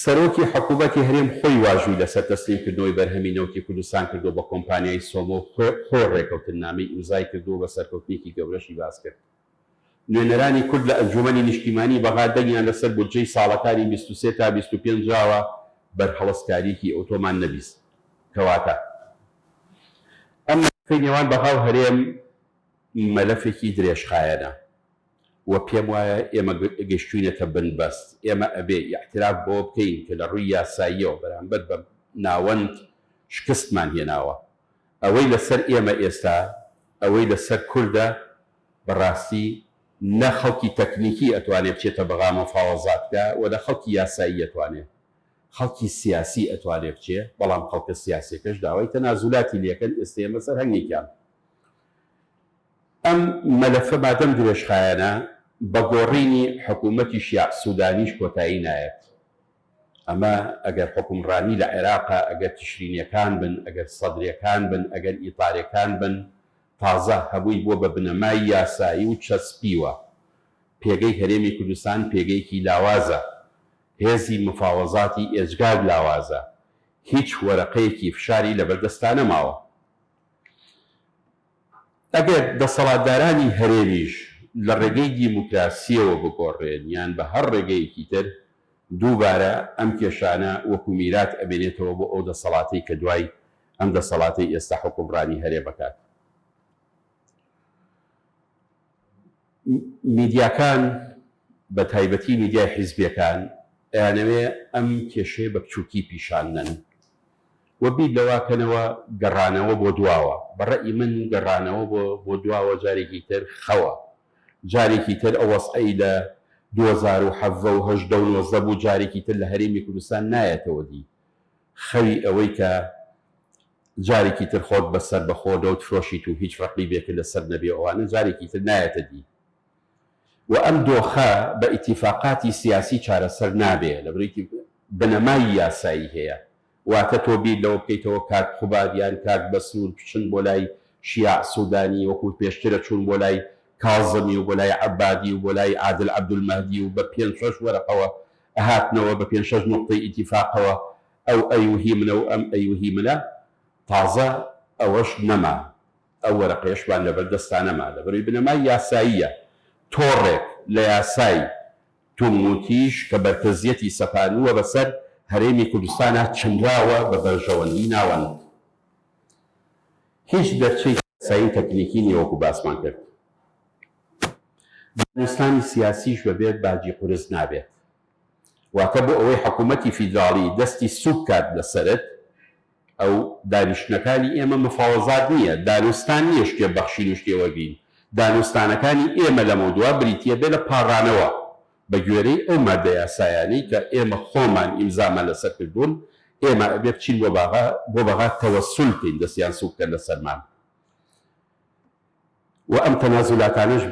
سەرۆکی حکوومەتی هەرێم خۆی واژووی لەسەر تەسلیمکردنەوەی بەرهەمی نەوتی کوردستان کردو بە کۆمپانیای سۆمۆ خۆ ڕێکەوتنامەی ئیمزای کردو بە سەرکەوتنێکی گەورەشی باس کرد. نوێنەرانی کورد لە ئەنجومەنی نیشتیمانی بەغا دەنگیان لەسەر بودجەی ساڵەکانی 23 تا 25 ژاوە بەرهەڵەستکاریەکی ئۆتۆمان نەبیست. کەواتە ئەم مەلەفەی نێوان بەغا و هەرێم مەلەفێکی درێژخایەنە و پێم وایە ئێمە گەیشتووینەتە بنبەست. ئێمە ئەبێ ئیعتراف بۆ بکەین کە لە ڕووی یاساییەوە بەرامبەر بە ناوەند شکستمان هێناوە. ئەوەی لەسەر ئێمە ئێستا ئەوەی لەسەر کووردە بەڕاستی نە خەڵکی تەکنیکی ئەتوانێت بچێتە بەغا مەفاوەزاتکە و لە خەڵکی یاسایی ئەتوانێت. خەڵکی سیاسی ئەتوانێت بچێ، بەڵام خەڵکە سیاسیەکەش داوای تەنازولاتی لێکەن ئێستا ئێمە سەر هەنگێکیان. ئەم مەلەفە مادەم درێژخایەنە بە گۆڕینی حکوومەتی شیع سوودانیش کۆتایی نایەت. ئەمە ئەگەر حکومڕانی لە عێراقا ئەگەر تشرینیەکان بن، ئەگەر سەدرەکان بن، ئەگەر ئیتارەکان بن، تازە هەبووی بۆ بە بنەمای یاسایی و چەسپیوە. پێگەی هەرێمی کوردستان پێگەیەکی لاوازە، هێزی مفاوەزاتی ئێجگار لاوازە، هیچ وەرەقەیەکی فشاری لەبەردەستانە ماوە. ئەگەر دەسەڵاتدارانی هەرێمیش لە ڕێگەی دیموکراسیەوە بگۆڕێن یان بە هەر ڕێگەیەکی تر، دووبارە ئەم کێشانە وەکو میرات ئەبێنێتەوە بۆ ئەو دەسەڵاتەی کە دوای ئەم دەسەڵاتی ئێستا حکومڕانی هەرێ بکات. میدیاکان بە تایبەتی میدیای حیزبیەکان ئەیانەوێ ئەم کێشەیە بە بچووکی پیشاندن وە بیر لەواکەنەوە گەڕانەوە بۆ دواوە. بەڕێی من گەڕانەوە بۆ دواوە جارێکی تر خەوە، جارێکی تر ئەو وەسعەی لە 2017 بوو جارێکی تر لە هەرێمی کوردستان نایەتەوە دی. خەوی ئەوەی کە جارێکی تر خۆت بەسەر بەخۆ دەوت فرۆشیت و هیچ ڕقی بێکە لەسەر نەبێ ئەوانە جارێکی تر نایەتە دی. و ئەم دۆخە بە ئیتیفاقاتی سیاسی چارەسەر نابێ لە بڕیتی بنەمای یاسایی هەیە. واتە تۆ بیر لەوە بکەیتەوە کات خوبادیان کات بەسوور بچن بۆ لای شیع سوودانی وەکو پێشترە چوون بۆ لای کاظمی و بۆ لای عەبادی و بۆ لای عادل عەبدولمەهدی و بە 5-6 وەرەقەوە ئەهاتنەوە بە 5-6 نقطەی ئیتیفاقەوە ئەو ئەیوهی منە و ئەم ئەیوهی منە. تازە ئەوەش نەما، ئەو وەرەقەیەشمان لەبەردەستانەما لەبەروی بنەمای یاساییە. تۆڕێک لە یاسای توموتیش کە بەرکەزیەتی سەپاندووە بەسەر هەرێمی کوردستانە چنراوە بە بەرژەوەندی ناوەند. هیچ دەرچەی یاسایی تەکنیکی نیە وەکو باسمان کرد. دانوستانی سیاسیش بەبێت باجی قورس نابێت. واتە بۆ ئەوەی حکوومەتی فیدراڵی دەستی سوک کات لەسەرت، ئەو دانیشتنەکانی ئێمە مفاوەزات نییە، دانوستان نییە شتێ بەخشین و شتێوە بین. دانوستانەکانی ئێمە لە مەودووە بریتیە بێ لە پاڕانەوە بە گوێرەی ئەو مادە یاسایانەی کە ئێمە خۆمان ئیمزامان لەسەر کردوون. ئێمە ئەبێ بچین بۆ بەغا تەوەسول بکەین دەستیان سوککە لەسەرمان. و ئەم تەنازولاتانەش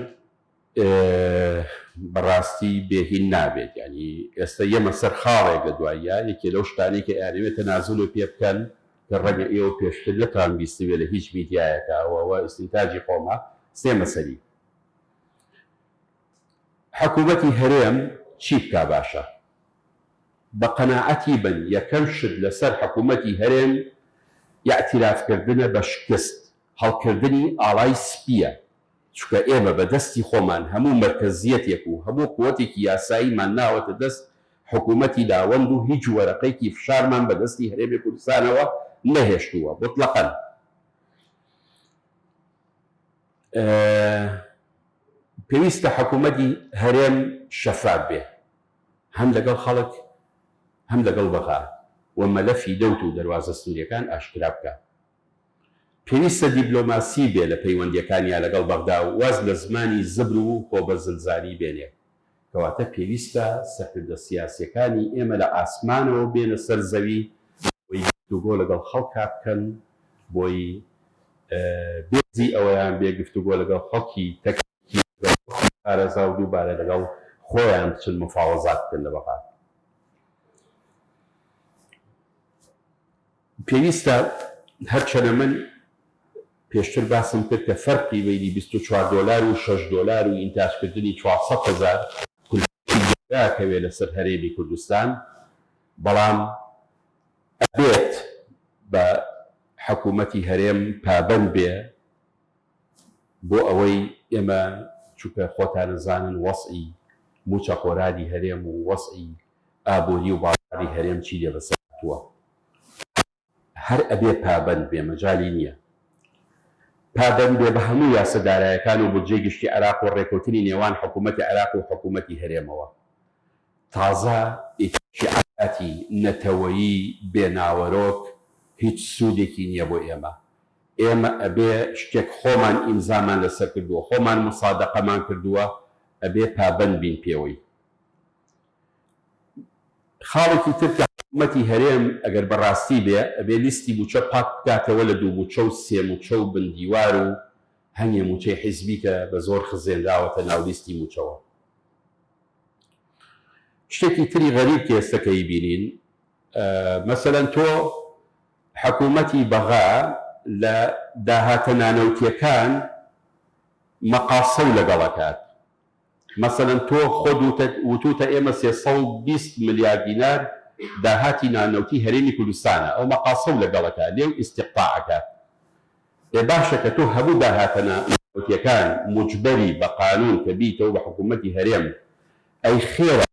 بەڕاستی بێهین نابێت. ینی ئێستا ئێمە سەر خاڵێک لە دواییە یەکێ لەو شتانەی کە ئەیانەوێت تەنازول و پێ بکەن کە ڕەنگە ئێوە پێشتر نەتوان بیستوێت لە هیچ میدیایەکەوە ئیستینتاجی خۆمە سێ مەسەری. حکوومەتی هەرێم چی بکا باشە؟ بە قەناعەتی بن یەکەم شت لەسەر حکوومەتی هەرێم یاعتیرافکردنە بە شکست، هەڵکردنی ئاڵای سپیە. چونکە ئێمە بەدەستی خۆمان هەموو مەرکەزیەتێک و هەموو قووەتێکی یاساییمان ناوەتە دەست حکوومەتی داوەند و هیچ وەرەقەیەکی فشارمان بەدەستی هەرێمی کوردستانەوە نەهێشتووە مطلقاً. پێویستە حکوومەتی هەرێم شەفاف بێ، هەم لەگەڵ خەڵک هەم لەگەڵ بەغا و مەلەفی دەوت و دەواازە سنووریەکان ئاشکرا بکە. پێویستە دیبلۆماسی بێ لە پەیوەندیەکانیان لەگەڵ بەغدا و واز لە زمانی زبر و خۆبەزلزانی بێنێ. کەواتە پێویستە سەرکردە سیاسیەکانی ئێمە لە ئاسمانەوە بێنە سەر زەوی بۆی گفتوگۆ لەگەڵ خەڵکا بکەن، بۆی بێزی ئەوەیان بێ گفتوگۆ لەگەڵ خەڵکی تەکنیکی ئارەزا و دووبارە لەگەڵ خۆیان بچن مفاوەزات بکەن لە بەغا. پێویستە هەرچەنە من پێشتر باسم کرد کە فەرقی بینی 24 دۆلار و 6 دۆلار و ئینتاجکردنی 400,000 کەوێ لەسەر هەرێمی کوردستان، بەڵام ئەبێت بە حکوومەتی هەرێم پابەند بێ بۆ ئەوەی ئێمە چونکە خۆتانەزانن وەسعی موچە خۆرانی هەرێم و وەسعی ئابووری و باڵاری هەرێم چی لێ بەسەرتووە. هەر ئەبێ پابەند بێ، مەجالی نییە. پابەند بێ بە هەموو یاسەدارایەکان و بودجێ گشتی عێراق و ڕێکەوتنی نێوان حکوومەتی عێراق و حکوومەتی هەرێمەوە. تازە ئیتیعاتی نەتەوەیی بێناوەرۆک هیچ سوودێکی نییە بۆ ئێمە. ئێمە ئەبێ شتێک خۆمان ئیمزامان لەسەر کردووە، خۆمان مسادەقەمان کردووە، ئەبێ پابەند بین پێوەی. خاڵێکی تر کە حکوومەتی هەرێم ئەگەر بەڕاستی بێ ئەبێ لیستی موچە پاک بکاتەوە لە 2 موچە و 3 موچە و بندیوار و هەنگێ موچەی حیزبی کە بە زۆر خزێندراوەتە ناو لیستی موچەوە. شتێکی تری غەریب کە ئێستەکەی بینین، مەسەلەن تۆ حکوومەتی بەغا لە داهاتە نانەوتیەکان مەقاسە و لەگەڵەکات. مەسەلەن تۆ خۆت وتوتە ئێمە 320 ملیار دینار داهاتی نانەوتی هەرێمی کوردستانە، ئەو مەقاسە و لەگەڵەکە لێو ئیستیقطاعەکە. باشە کە تۆ هەموو داهاتە نانەوتیەکان مجبەری بە قانون کە بیتەوە بە حکوومەتی هەرێم، ئەی خێرە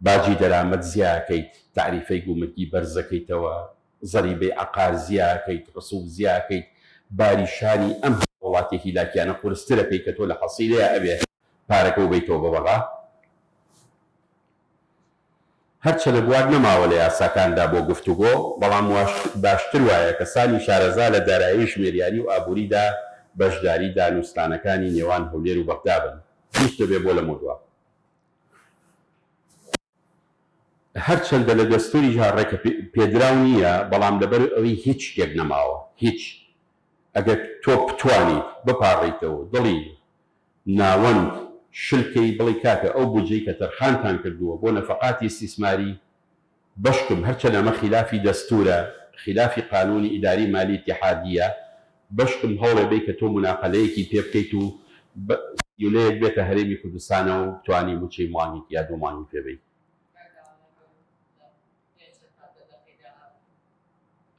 باجی دەرامەت زیاکەیت، تعریفەی گومەتی بەرزەکەیتەوە، زەریبەی عەقار زیاکەیت، ڕسوب زیاکەیت، باریشانی ئەم وڵاتێکی لاکیانە قورسترە پێی کە تۆ لە حەسیلەیە ئەبێ پارەکە و بیتەوە بەبەغا. هەرچە لە بوار نەماوە لە یاساکاندا بۆ گفتوگۆ، بەڵام باشتر وایە کە سانی شارەزا لە دارایی ژمێریانی و ئابووریدا بەشداری دانوستانەکانی نێوان هەولێر و بەغدا بن. هیچ دەبێ بۆ لە مودووە. هەرچەندە لە دەستوری ژاڕێکە پێدراو نییە، بەڵام لەبەر ئەوەی هیچ شتێک نەماوە، هیچ. ئەگەر تۆ بتوانیت بپاڕیتەوە دڵی ناوەند شلکەی بڵی کاکە ئەو بودجەی کە تەرخانتان کردووە بۆ نەفەقاتی استیسماری بەشکم هەرچەند ئەمە خلافی دەستورە، خلافی قانونی ئیداری مالی اتحادیە، بەشکم هەوڵێ بێ کە تۆ مناقەلەیەکی پێ بکەیت و یولەیەک بێتە هەرێمی کوردستانەوە و بتوانی موچەی مانگیت یا دوو مانگی پێ بێیت.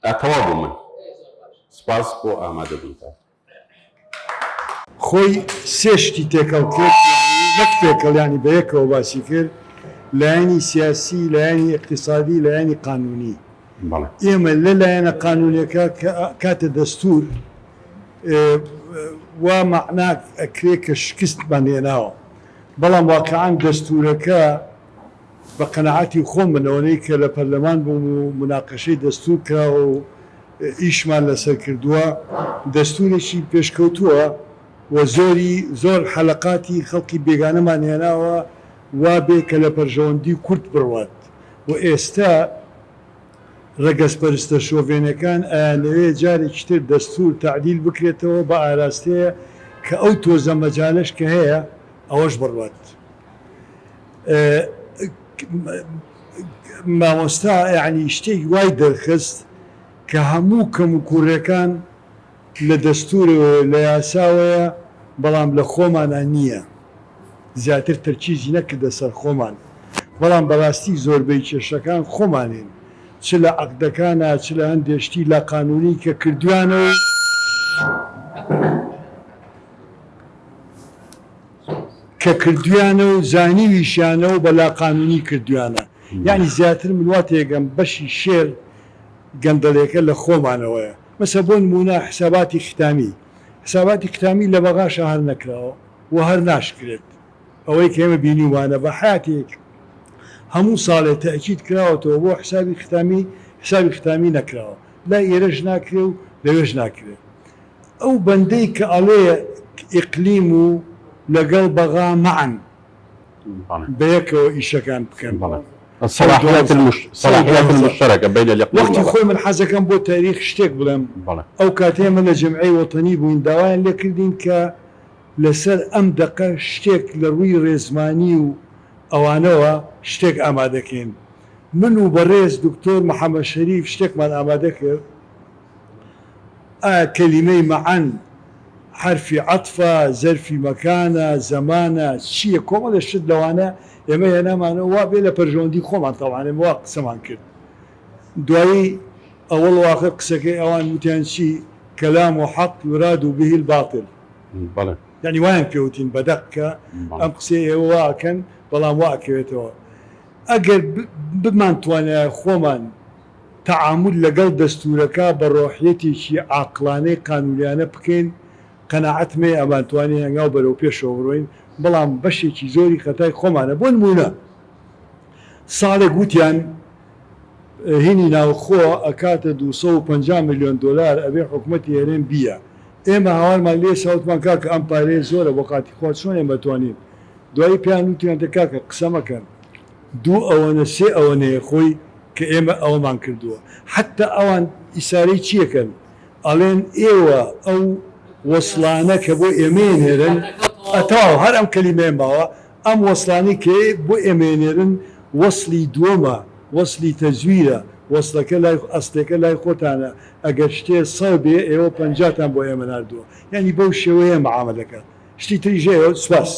ئەتەوا بوو من سپاس بۆ ئامادەبوونتان. خۆی سێشتی تێکەڵ کرد، نەک تێکەڵیانی بە یەکەوە باسی کرد، لایەنی سیاسی، لایەنی اقتصادی، لایەنی قانونی. ئێمە لە لایەنە قانونیەکە کاتە دەستور وا معناک ئەکرێ کە شکستمان هێناوە، بەڵام واقعان دەستورەکە بە قەنەعەتی خۆم بنەوەی کە لە پەرلەمان بووم و مناقەشەی دەستور کراوە و ئیشمان لەسەر کردووە، دەستورێکی پێشکەوتووە و زۆر حەلەقاتی خەڵکی بێگانەمان هێناوە وا بێ کە لە پەرژەوەندی کورد بڕوات و ئێستا ڕەگەزپەرستە شۆڤێنەکان ئەیانەوێ جارێکی تر دەستور تعدیل بکرێتەوە بە ئاراستەیە کە ئەو تۆزە مەجالەش کە هەیە ئەوەش بڕوات. مامۆستا یعنی شتێک وای دەرخست کە هەموو کەم و کوڕەکان لە دەستورەوە لە یاساوەیە، بەڵام لە خۆمانە نییە، زیاتر تەرکیزی نەکردە سەر خۆمان، بەڵام بەڕاستی زۆربەی کێشەکان خۆمانین، چ لە عەقدەکانە چ لە هەندێشتی لە قانونی کە کردوانەوە و زانیویشیانەوە بە لا قانونی کردوانە. یعنی زیاتر من واتێگەم بەشی شێر گەندەڵێکە لە خۆمانەوەیە. مەسە بۆ نمونە حساباتی ختامی لە بەغاشە هەر نەکراوە و هەر ناشکرێت، ئەوەی کە ئێمە بینیوانە بە حیاتێک هەموو ساڵێ تەئکید کراوەتەوە بۆ حسابی ختامی نەکراوە، لا ئێرەش ناکرێ و لەوێش ناکرێت. ئەو بەندەی کە ئەڵێ ئیقلیم و لەگەڵ بەغا مەعەن بەیەکەوە ئیشەکان بکەن. صلاحيات المشتركة بين الإقليم. وقتی خۆی من حەزەکەم بۆ تاریخ شتێک بڵێم، ئەو کاتێ من لە جەمعەی وەتەنی بووین داوایان لێ کردین کە لەسەر ئەم دەقە شتێک لە ڕووی ڕێزمانی و ئەوانەوە شتێک ئامادەکەین. من و بەڕێز دکتۆر محەممەد شەریف شتێکمان ئامادە کرد، کەلیمەی مەعەن حرفی عەطفە، زەرفی مەکانە، زەمانە، چییە کۆمەڵە شت لەوانە ئێمە هێنامانەوە وا بێ لە پەرژەوەندی خۆمان تەواانێ وا قسەمان کرد. دوایی ئەوەڵ واقع قسەکەی ئەوان وتیان چی کەلام و حەق یوراد و بهی الباطل، یعنی وایان پێوتین بەدەقکە ئەم قسەی ئێوە واکەن بەڵام واکەوێتەوە. ئەگەر بمانتوانە خۆمان تەعامل لەگەڵ دەستورەکە بە ڕۆحیەتێکی عاقلانەی قانونیانە بکەین، قەناعەتمێ ئەمانتوانی هەنگاو بەرەو پێشەوە بڕۆین، بەڵام بەشێکی زۆری خەتای خۆمانە. بۆ نمونە ساڵێک گوتیان هینی ناوخۆ ئەکاتە 250 میلیۆن دلار ئەبێ حکوومەتی هێرێن بیە. ئێمە هاوارمان لێ ساوتمان کاکە ئەم پارەیە زۆرە بۆ قاتی خۆت چۆن ئێمە توانین. دوایی پێیان وتیان کاکە قسە مەکەن، دوو ئەوەنە سێ ئەوەنەیە خۆی کە ئێمە ئەوەمان کردووە. حتا ئەوان ئیسارەی چیەکەن ئەڵێن ئێوە ئەو وەسڵانە کە بۆ ئێمێنێرن ئەتاو هەر ئەم کەلیمەیە ماوە، ئەم وەسڵانی کە بۆ ئێمێنێرن وەسڵی دووەمە، وەسڵی تەزویرە، وەسڵەکە لای ئەستێکە لای خۆتانە، ئەگەر شتێ 100 بێ ئێوە 50تان بۆ ئێمە ناردووە. یعنی بەو شێوەیە مەعامەلەکە شتی تریژەیە. سوپاس.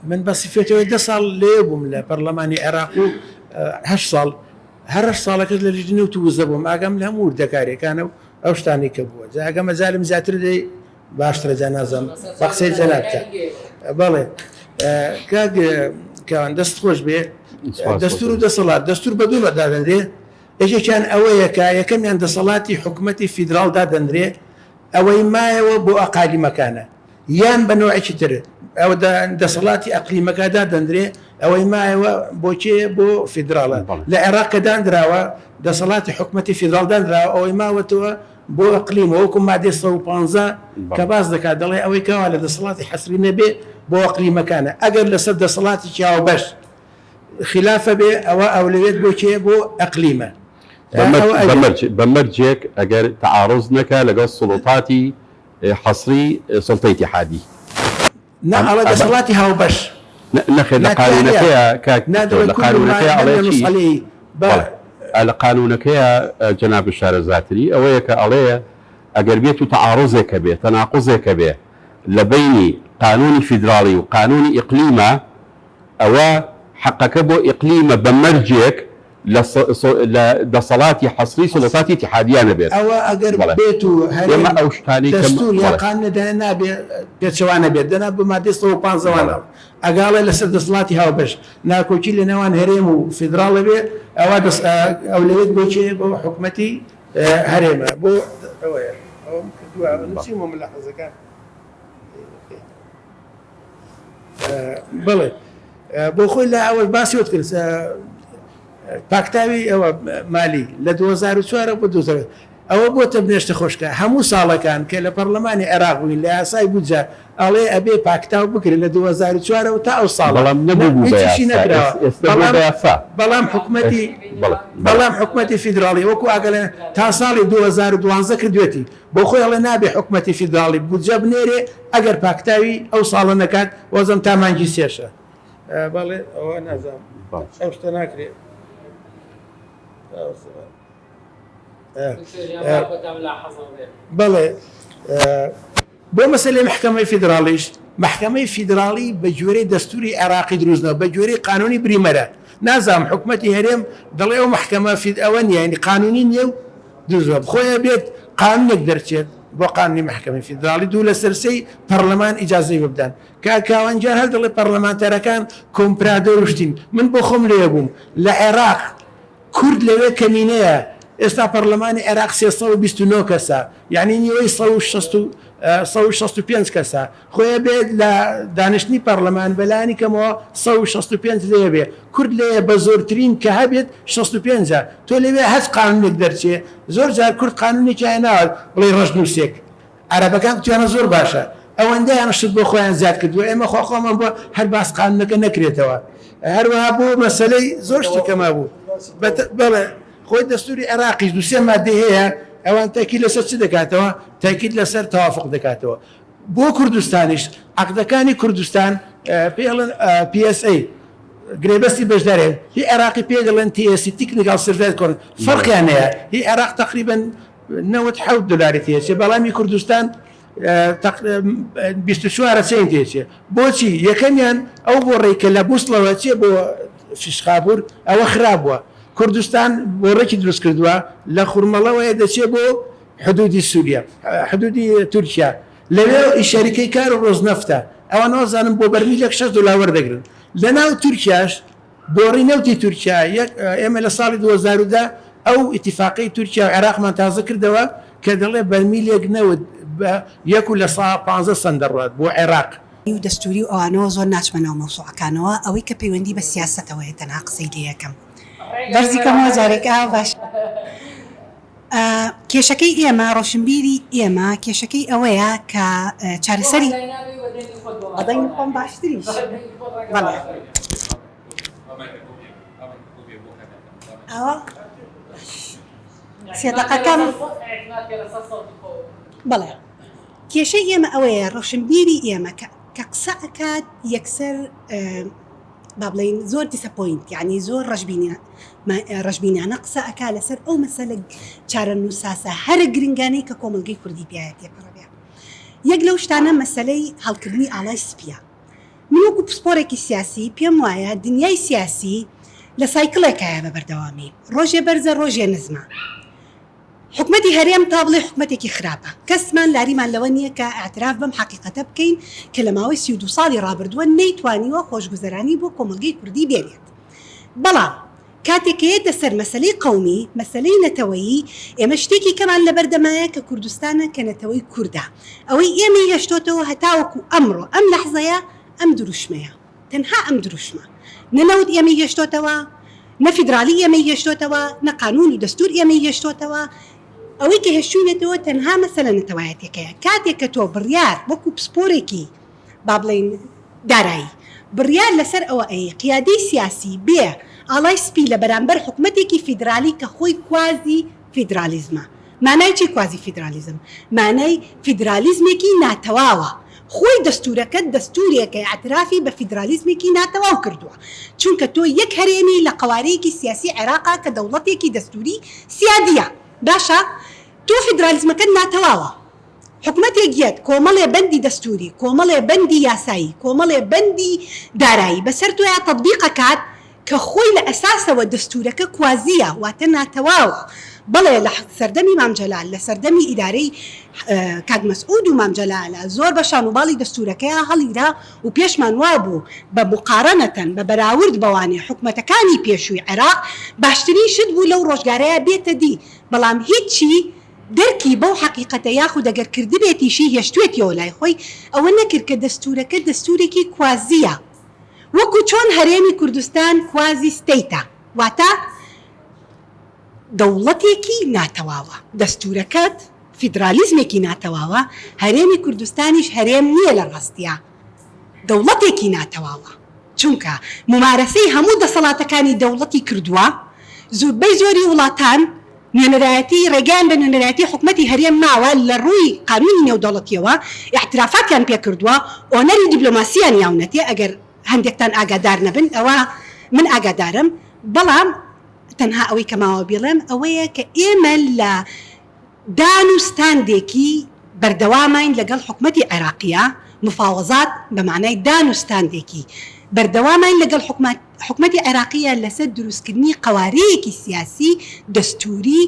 من بە سیفێتەوەی 10 ساڵ لێ بووم لە پەرلەمانی عێراق و 8 ساڵ هەر ساڵەکەت لە لیژنی و تووزە بووم ئاگەم لە هەموو وردەکارێکانە و ئەو شتانی کە بووە جاگە مەزالم زیاتر دەی باشترە جانازەم بە قسەی جەنابتە. بەڵێ کەوان دەست خۆش بێ دەستور و دەسەڵات دەستور بە دوو دادەندرێ یەکێکیان ئەوەیە کە یەکەمیان دەسەڵاتی حکوومەتی فیدراڵ دادەندرێ ئەوەی مایەوە بۆ ئەقالیمەکانە یان بە نوعێکی تر ئەو دەسەڵاتی ئەقلیمەکەدا دەندرێ ئەوەی مایەوە بۆچێ بۆ فیدراڵە لە عێراق کە دانراوە دەسەڵاتی حکوومەتی فیدراڵ دانراوە ئەوەی ماوەتەوە بۆ ئەقلیم وەکو مادەی 115 کە باز دەکات دەڵێ ئەوەی کەوا لە دەسەڵاتی حەسری نەبێ بۆ ئەقلیمەکانە ئەگەر لەسەر دەسەڵاتی چاوبەش خلافە بێ ئەوە ئەولەوێت بۆچێ بۆ ئەقلیمە بەمەرجێک ئەگەر تعارض نەکە لەگەڵ سڵۆتاتی حەسری سڵتەی اتحادی ئەڵە دەسەڵاتی هاوبەش نەخێر لە قانونەکەیە لە قانونەکەی ئەڵێ لە قانونەکەیە جەناب شارەزاتری ئەوەیە کە ئەڵەیە ئەگەر بێت و تعارضێکە بێ تەناقوزێکە بێ لە بینی قانونی فیدراڵی و قانونی ئیقلیمە ئەوە حقەکە بۆ ئیقلیمە بەمەرجێک لە دەسەڵاتی حەسری سڵۆتاتی اتحادیانە بێت ئەوە ئەگەر بێت و ئێمە ئەو شتانی دەستور یا قانونەدانە نابێ پێچەوانە بێت دەنا بە مادەی 115 ئەگاڵێ لەسەر دەسەڵاتی هاوبەش ناکۆچی لە نێوان هەرێم و فیدراڵە بێ ئەوە ئەولەوێت بۆچێ بۆ حکوومەتی هەرێمە بۆ ئەوەیە نووسیمە ملاحەزەکان بڵێ بۆ خۆی لە ئەوە باسیوت کرد پاکتاوی ئەوە مالی لە 2004 بۆ 2000 ئەوە بۆتە بنێشتە خۆشکە هەموو ساڵەکان کە لە پەرلەمانی عێراق بووین لە یاسای بودجە ئەڵێ ئەبێ پاکتاو بکرێت لە 2004 تا ئەو ساڵ بەڵام حکوومەتی فیدراڵی وەکو ئاگەڵێن تا ساڵی 2012 کردوێتی بۆ خۆی ئەڵێ نابێ حکوومەتی فیدراڵی بودجە بنێرێ ئەگەر پاکتاوی ئەو ساڵە نەکات وەزم تا مانگی سێشە بەڵێ ئەوە نازانم ئەو شتە ناکرێت بەڵێ بۆ مەسەلەی محکەمەی فیدراڵیش محکەمەی فیدراڵی بە گوێرەی دەستوری عێراقی دروستنەوە بە گوێرەی قانونی بریمەرە نازام حکوومەتی هەرێم دەڵێ ئەو محکەمە ئەوە نیە ینی قانونی نییە و دروستە بخۆیە بێت قانونێک دەرچێت بۆ قانونی محکەمەی فیدراڵی دوو لە سەرسەی پەرلەمان ئیجازەی ببدەن کاوانجار هەر دەڵێ پەرلەمانتەرەکان کۆمپرادۆ شتین من بۆ خۆم لێ بووم لە عێراق کورد لەوێ کەمینەیە ئێستا پەرلەمانی عێراق 329 کەسە یعنی نیوەی 165 کەسە خۆیە بێت لە دانیشتنی پەرلەمان بەلایانی کەمەوە 165 لێ بێ کورد لێە بە زۆرترین کە هەبێت 65 تۆ لەوێ هەست قانونێک دەرچێ زۆر جار کورد قانونێکی ناوە بڵێ ڕژنووسێک عەرەبەکان توانە زۆر باشە ئەوەندەیان شت بۆ خۆیان زیاد کردووە ئێمە خۆخۆمان بۆ هەر باس قانونەکە نەکرێتەوە هەروەها بۆ مەسەلەی زۆر شتێکەما بوو بەڵێ خۆی دەستوری عێراقیش دووسێ مادەی هەیە ئەوان تاکید لەسەر چ دەکاتەوە تاکید لەسەر تەوافق دەکاتەوە بۆ کوردستانیش عەقدەکانی کوردستان پێڵن PSA گرێبەستی بەشدارێن هی عێراقی پێ دەڵێن TSC تکنیکال سروێ کۆن فەرقیان هەیە هی عێراق تقریباً 97 دلاری تێچێ بەڵامی کوردستان 24 چین تێچێ بۆچی یەکەمیان ئەو بۆ ڕێکە لە بوسڵەوە چێ بۆ فیشخابور ئەوە خراپ بووە کوردستان بۆ ڕێکی دروست کردووە لە خوورمەڵەوەیە دەچێ بۆ حدودی سووریا حدودی تورکیا لەوێ ئیشاریکەی کار و ڕۆژنەفتە ئەوە نازانم بۆ بەرمیلێک $6 وەردەگرن لە ناو تورکیاش بۆڕی نەوتی تورکیا ئێمە لە ساڵی 2010 ئەو ئیتیفاقی تورکیا و عێراقمان تازە کردەوە کە دەڵێ بەرمیلێک نەوت یەک لە 15 سەند دەڕات بۆ عێراق دەستوری ئەوانەوە زۆر ناچمەنەوە مەوسوعەکانەوە ئەوەی کە پەیوەندی بە سیاسەتەوەی تەنها قسەی لێ یەکەم بەرزیکەمەوە جارێکە باش کێشەکەی ئێمە ڕۆشنبیری ئێمە کێشەکەی ئەوەیە کە چارەسەری ئەدەین خۆم باشتریش ئەوە سێدەقەکەم بەڵێ کێشەی ئێمە ئەوەیە ڕۆشنبیری ئێمە کە قسە ئەکات یەکسەر با بڵین زۆر دیسەپۆینت یعنی زۆر ڕژبینانە قسە ئەکا لەسەر ئەو مەسەلە چارە نووساسە هەرە گرنگانەی کە کۆمەلگەی کوردی پیاە تێپەڕەبێ یەک لەو شتانە مەسەلەی هەڵکردنی ئاڵای سپیە من وەکو پسپۆرێکی سیاسی پێم وایە دنیای سیاسی لە سایکڵێکایە بە بەردەوامی ڕۆژێ بەرزە ڕۆژێ نزمە حکومەتی هەرێم تا بڵێ حکومەتێکی خراپە کەسمان لاریمان لەوە نییە کە ئاعتراف بەم حقیقەتە بکەین کە لە ماوەی 32 ساڵی ڕابردووە نەیتوانیوە خۆشگوزەرانی بۆ کۆمەلگەی کوردی بێنێت بەڵام کاتێکەیەتە سەر مەسەلەی قەومی مەسەلەی نەتەوەیی ئێمە شتێکی کەمان لەبەردەمایە کە کوردستانە کە نەتەوەی کووردە ئەوەی ئێمە هێشتۆتەوە هەتاوەکو ئەمڕۆ ئەم لەحزەیە ئەم دروشمەیە تەنها ئەم دروشمە نەنەوت ئێمە هێشتۆتەوە نە فیدرالی ئێمە هێشتۆتەوە نە قانون و دەستور ئێمە هێشتۆتەوە ئەوەی کە هێشتوونێتەوە تەنها مەسەلە نەتەوایەتێکەیە کاتێک کە تۆ بڕیار وەکو پسپۆرێکی با بڵێن دارایی بڕیار لەسەر ئەوە قیادەی سیاسی بێ ئاڵای سپی لە بەرامبەر حکومەتێکی فیدرالی کە خۆی کوازی فیدرالیزمە مانای چی کوازی فیدرالیزم مانای فیدرالیزمێکی ناتەواوە خۆی دەستورەکەت دەستورێکە ئاعترافی بە فیدرالیزمێکی ناتەواو کردووە چونکە تۆ یەک هەرێمی لە قوارەیەکی سیاسی عێراقا کە دەوڵەتێکی دەستوری سیادیە باشە تۆ فیدرالیزمەکەت ناتەواوە حکومەتێک یەک کۆمەڵێ بەندی دەستوری کۆمەڵێ بەندی یاسایی کۆمەڵێ بەندی دارایی بەسەر تۆیە تەطبیقەکات کە خۆی لە ئەساسەوە دەستورەکە کوازیە واتە ناتەواوە بەڵێ لە سەردەمی مامجەلال لە سەردەمی ئیدارەی کاک مەسعود و مامجەلالە زۆر بە شانوباڵی دەستورەکەیە هەڵیدا و پێشمان وابوو بە مقارەنەتەن بە بەراورد بەوانێ حکومەتەکانی پێشووی عێراق باشترین شت بوو لەو ڕۆژگارەیە بێتە دی بەڵام هیچی دەرکی بەو حقیقەتە یاخود ئەگەر کردبێتیشی هێشتوێتیەوە لای خۆی ئەوە نەکرد کە دەستورەکە دەستورێکی کوازیە وەکو چۆن هەرێمی کوردستان کوازی ستەیتە واتە دەوڵەتێکی ناتەواوە دەستورەکەت فیدرالیزمێکی ناتەواوە هەرێمی کوردستانیش هەرێم نییە لە ڕاستیە دەوڵەتێکی ناتەواوە چونکە ممارەسەی هەموو دەسەڵاتەکانی دەوڵەتی کردووە زۆربەی زۆری وڵاتان نوێنەرایەتی ڕێگەیان بە نوێنەرایەتی حکومەتی هەرێم ماوە لە ڕووی قانونی نێودەوڵەتیەوە ئاعترافاتیان پێ کردووە ئۆنەری دیبلۆماسییان یاونەتێ ئەگەر هەندێکتان ئاگادار نەبن ئەوە من ئاگادارم بەڵام تەنها ئەوەی کەماوە بڵێم ئەوەیە کە ئێمە لە دان و ستاندێکی بەردەوامین لەگەڵ حکومەتی عێراقیە مفاوەزات بە معنای دان و ستاندێکی بەردەوامین لەگەڵ حکومەتی عێراقیە لەسەر دروستکردنی قوارەیەکی سیاسی دەستوری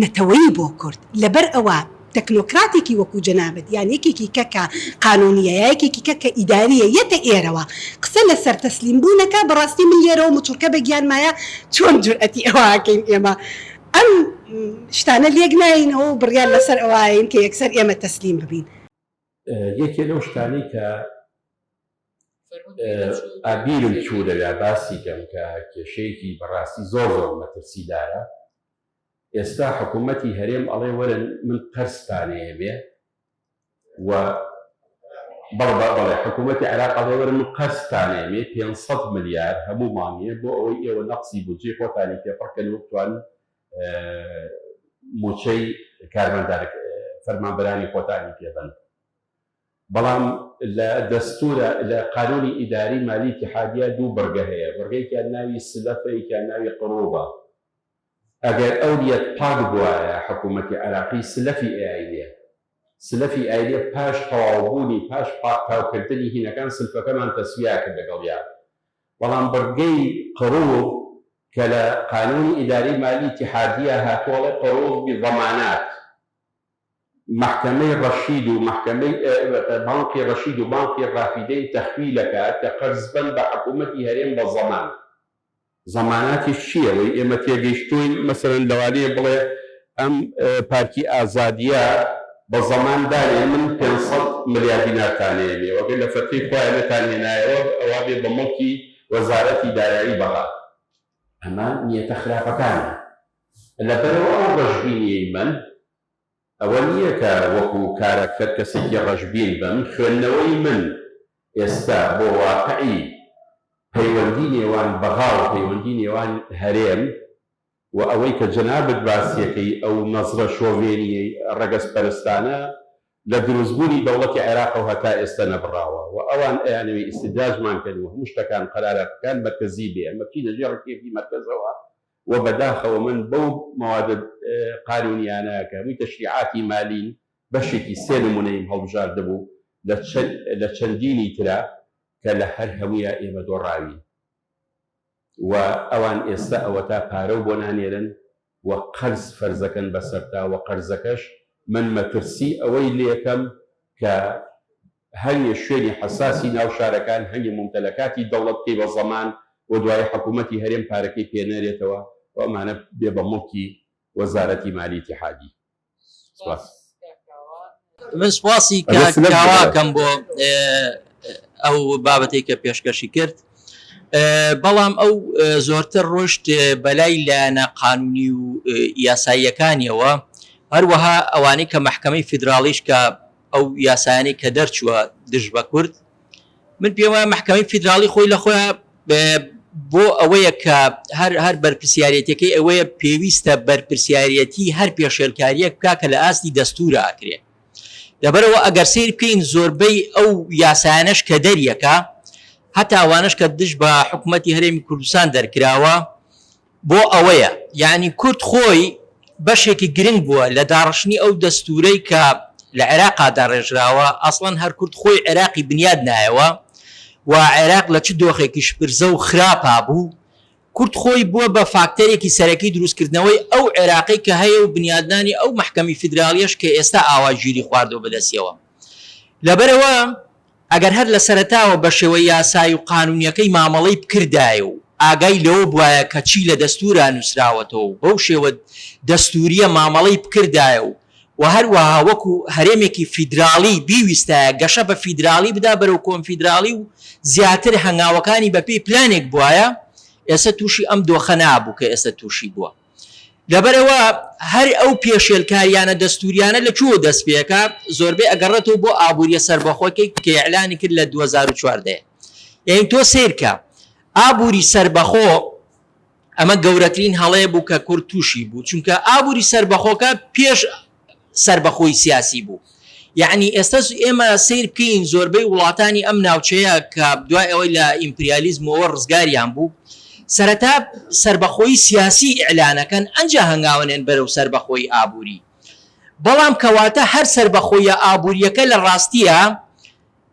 نەتەوەیی بۆ کورد لەبەر ئەوە تەکنۆکراتێکی وەکو جەنابەت یان یەکێکی کەکە قانونیە یەکێکی کەکە ئیداریە یەتە ئێرەوە قسە لەسەر تەسلیم بوونەکە بەڕاستی من لێرەوە مچورکە بە گیانمایە چۆن جورئەتی ئەوەکەین ئێمە ئەم شتانە لێک ناینەوە بڕیان لەسەر ئەوەین کە یەکسەر ئێمە تەسلیم ببین یەکێ لەو شتانی کە ئابیرم چوو لەوێ باسی کەم کە کێشەیەکی بەڕاستی زۆر زۆر مەترسیدارە ئێستا حکوومەتی هەرێم ئەڵێ وەرن من قەرزتانەیە بێ و بەڵێ حکوومەتی عێراق ئەڵێ وەرن من قەرزتانەیە بێ 500 ملیار هەموو مانگێ بۆ ئەوەی ئێوە نەقسی بودجێ خۆتانی پێپڕکەن و بتوانن موچەی کارمەندار فەرمانبەرانی خۆتانی پێبن بەڵام لە دەستورە لە قانونی ئیداری مالی اتحادیە دوو بەرگە هەیە بەرگەیەکیان ناوی سلەفە یەکیان ناوی قڕوبە ئەگەر ئەو نیەت پاک بوایە حکوومەتی عێراقی سلەفی ئایدێ سلەفی ئایدێ پاش تەواوبوونی پاش تاوکردنی هینەکان سلفەکەمان تەسویا کرد لەگەڵیان بەڵام بەرگەی قڕوب کە لە قانونی ئیداری مالی اتحادیە هاتووەڵێ قڕوب بضەمانات محکمەی ڕەشید و محکمەی بانکی ڕەشید و بانکی ڕافیدەی تەخویلەکات کە قەرزبەند بە حکوومەتی هەرێم بە زەمان زەماناتی چییە وەی ئێمە تێگەیشتوین مەسەرەن لەوانەیە بڵێ ئەم پارکی ئازادیە بە زەمان دانێ من 500 ملیار دینارتانەیە بێ وەگەر لە فەرقی خۆیان نەتانێنایەوە ئەوا بێ بە مڵکی وەزارەتی دارایی بەهات ئەمە نیەتە خراپەکانە لەبەرەوە ئەو ڕەشبینیەی من ئەوە نییە کە وەکو کارەکەت کەسێکی ڕەشبین بم خوێندنەوەی من ئێستا بۆ واقعی پەیوەندی نێوان بەغا و پەیوەندی نێوان هەرێم و ئەوەی کە جەنابەت باسیەکەی ئەو نەزرە شۆڤێنیەی ڕەگەزپەرستانە لە دروستبوونی دەوڵەتی عێراق و هەتا ئێستا نەبڕاوە و ئەوان ئەیانەوەی ئیستیداجمان کردن و هەموو شتەکان قەرارەکان مەرکەزی بێ ئەمە چی لەژێر ڕکێبی مەرکەزەوە و بەداخەوە من بەو موادە قانونیانە کە هەمووی تەشریعاتی مالین بەشێکی سێ نمونەیم هەڵبژاردە بوو لە چەندینی ترە کە لە هەر هەموویە ئێمە دۆڕاوین و ئەوان ئێستا ئەوە تا پارە و بۆ نانێرن وقرز فەرزەکەن بەسەرتا و قەرزەکەش من مەترسی ئەوەی لێکەم کە هەنگێ شوێنی حساسی ناو شارەکان هەنگی ممتەلەکاتی دەوڵەت پێی بە زەمان و دوای حکوومەتی هەرێم پارەکەی پێنەرێتەوە و ئەمانە بێ بە مڵکی وەزارەتی مالی ئیتیحادی. من سپاسی کاواکەم بۆ ئەو بابەتەی کە پێشکەشی کرد، بەڵام ئەو زۆرتر ڕۆشت بەلای لایەنە قانونی و یاساییەکانیەوە، هەروەها ئەوانەی کە محکەمەی فیدراڵیش کە ئەو یاسایانەی کە دەرچووە دژ بە کورد، من پێم وایە محکەمەی فیدراڵی خۆی لە خۆیان بۆ ئەوەیە کە هەر بەرپرسیارەتەکەی ئەوەیە پێویستە بەرپرسیارەتی هەر پێشێلکاریەک بکا کە لە ئاستی دەستورە ئاکرێت. لەبەرەوە ئەگەر سیر بکەین زۆربەی ئەو یاسایانەش کە دەریەکە هەتا ئەوانش کە دژ بە حکوومەتی هەرێمی کوردستان دەرکراوە بۆ ئەوەیە، یعنی کورد خۆی بەشێکی گرنگ بووە لە داڕشنی ئەو دەستورەی کە لە عێراقا داڕێژراوە. ئەسڵەن هەر کورد خۆی عێراقی بنیاد نایەوە و عێراق لە چ دۆخێکی شپرزە و خراپا بوو، کورد خۆی بووە بە فاکتەرێکی سەرەکی دروستکردنەوەی ئەو عێراقی کە هەیە و بنیادنانی ئەو محکەمی فیدراڵیەش کە ئێستا ئاواژگیری خواردەوە بەدەستیەوە. لەبەرەوە ئەگەر هەر لە سەرەتاوە بە شێوەی یاسایی و قانونیەکەی مامەڵەی بکردایە و ئاگای لەوە بواە کە چی لە دەستورە نووسراوەتەوە بەو شێوە دەستوریە مامەڵەی بکردایە و هەروەها وەکو هەرێمێکی فیدراڵی بیویستایە گەشە بە فیدراڵی بدا بەرەو کۆنفیدراڵی و زیاتر هەنگاوەکانی بەپێی پلانێک بواە، ئێستا تووشی ئەم دۆخە نابوو کە ئێستا تووشی بووە. لەبەرەوە هەر ئەو پێشێلکاریانە دەستوریانە لە چوە دەست پێەکە زۆربەی ئەگەڕێتەوە بۆ ئابووریە سەربەخۆکەی کە ئیعلانی کرد لە 2014. یعنی تۆ سیرکە ئابووری سەربەخۆ ئەمە گەورەترین هەڵەیە بوو کە کورد تووشی بوو، چونکە ئابووری سەربەخۆکە پێش سەربەخۆی سیاسی بوو. یعنی ئێستا ئێمە سیر بکەین زۆربەی وڵاتانی ئەم ناوچەیە کە دوای ئەوەی لە ئیمپریالیزمەوە ڕزگاریان بوو سەرەتا سەربەخۆی سیاسی ئیعلانەکەن، ئەنجا هەنگاوەنێن بەرەو سەربەخۆی ئابووری. بەڵام کەواتە هەر سەربەخۆیە ئابووریەکە لە ڕاستیە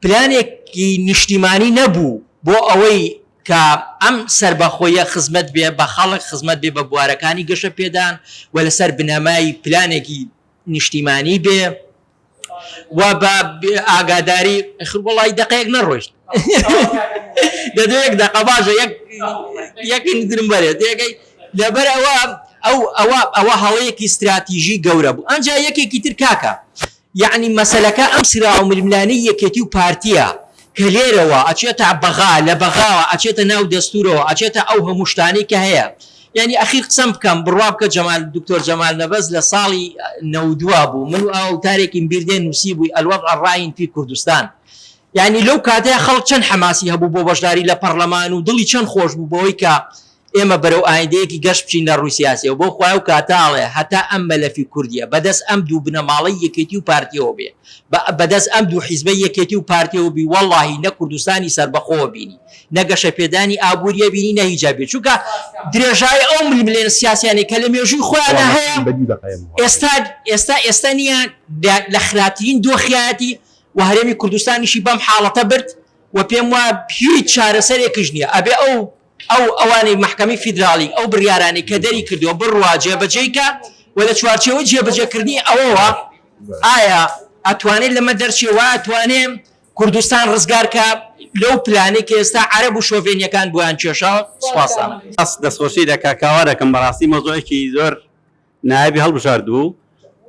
پلانێکی نیشتیمانی نەبوو بۆ ئەوەی کە ئەم سەربەخۆیە خزمەت بێ بە خەڵک، خزمەت بێ بە بوارەکانی گەشە پێدان و لەسەر بنەمای پلانێکی نیشتیمانی بێ و بە ئاگاداری وڵی دقەیەک نەڕۆیشت دەدوێک دقە باشە یەکی نگرم بەرێت لەبەر ئەوە هەڵەیەکی استراتیژی گەورە بوو. ئەنجا یەکێکی تر کاکە، یعنی مەسەلەکە ئەم سراو ململانەی یەکێتی و پارتیە کە لێرەوە ئەچێتە بەغا لە بەغاوە ئەچێتە ناو دەستورەوە ئەچێتە ئەو هەموو شتانەی کە هەیە. یعنی ئەخیر قسەم بکەم بڕوا بکە دکتۆر جەمال نەبەز لە ساڵی 92 بوو، من ئەو تارێکی بیردێن نووسی بووی ئەلوەضع الڕائین فی کوردستان. یعنی لەو کاتەیە خەڵک چەند حەماسی هەبوو بۆ بەشداری لە پەرلەمان و دڵی چەند خۆش بوو بەوەی کە ئێمە بەرەو ئایندەیەکی گەشت بچین لە ڕووی سیاسیەوە بۆ خوای و کاتاڵێ هەتا ئەم مەلەفی کوردیە بەدەست ئەم دوو بنەماڵی یەکێتی و پارتیەوە بێ، بەدەست ئەم دوو حیزبەی یەکێتی و پارتیەوە بی، وەڵڵاهی نە کوردستانی سەربەخۆوە بینی، نە گەشە پێدانی ئابووریە بینی، نە هیجابێت، چونکە درێژای ئەو ململێنە سیاسیانەی کە لە مێژووی خۆیانە هەیە ئێستا نییە لە خراپترین دۆخیاتی و هەرێمی کوردستانیشی بەم حاڵەتە برد و پێم وایە هیچ چارەسەرێکیش نییە. ئەبێ ئەوانەی محکەمی فیدراڵی ئەو بڕیارانی کە دەری کردووە بڕوا جێبەجێیکە و لە چوارچێوەی جێبەجێکردنی ئەوەوە ئایا ئەتوانێت لەمە دەرچێوە ئەتوانێ کوردستان ڕزگارکە لەو پلانێک کە ئێستا عەرەب و شۆڤێنیەکان بۆیان کێشاوە. سوپاسان. دەستخۆشی لە کاکاوا دەکەم بەڕاستی مۆزوعێکی زۆر نایبی هەڵبژاردوو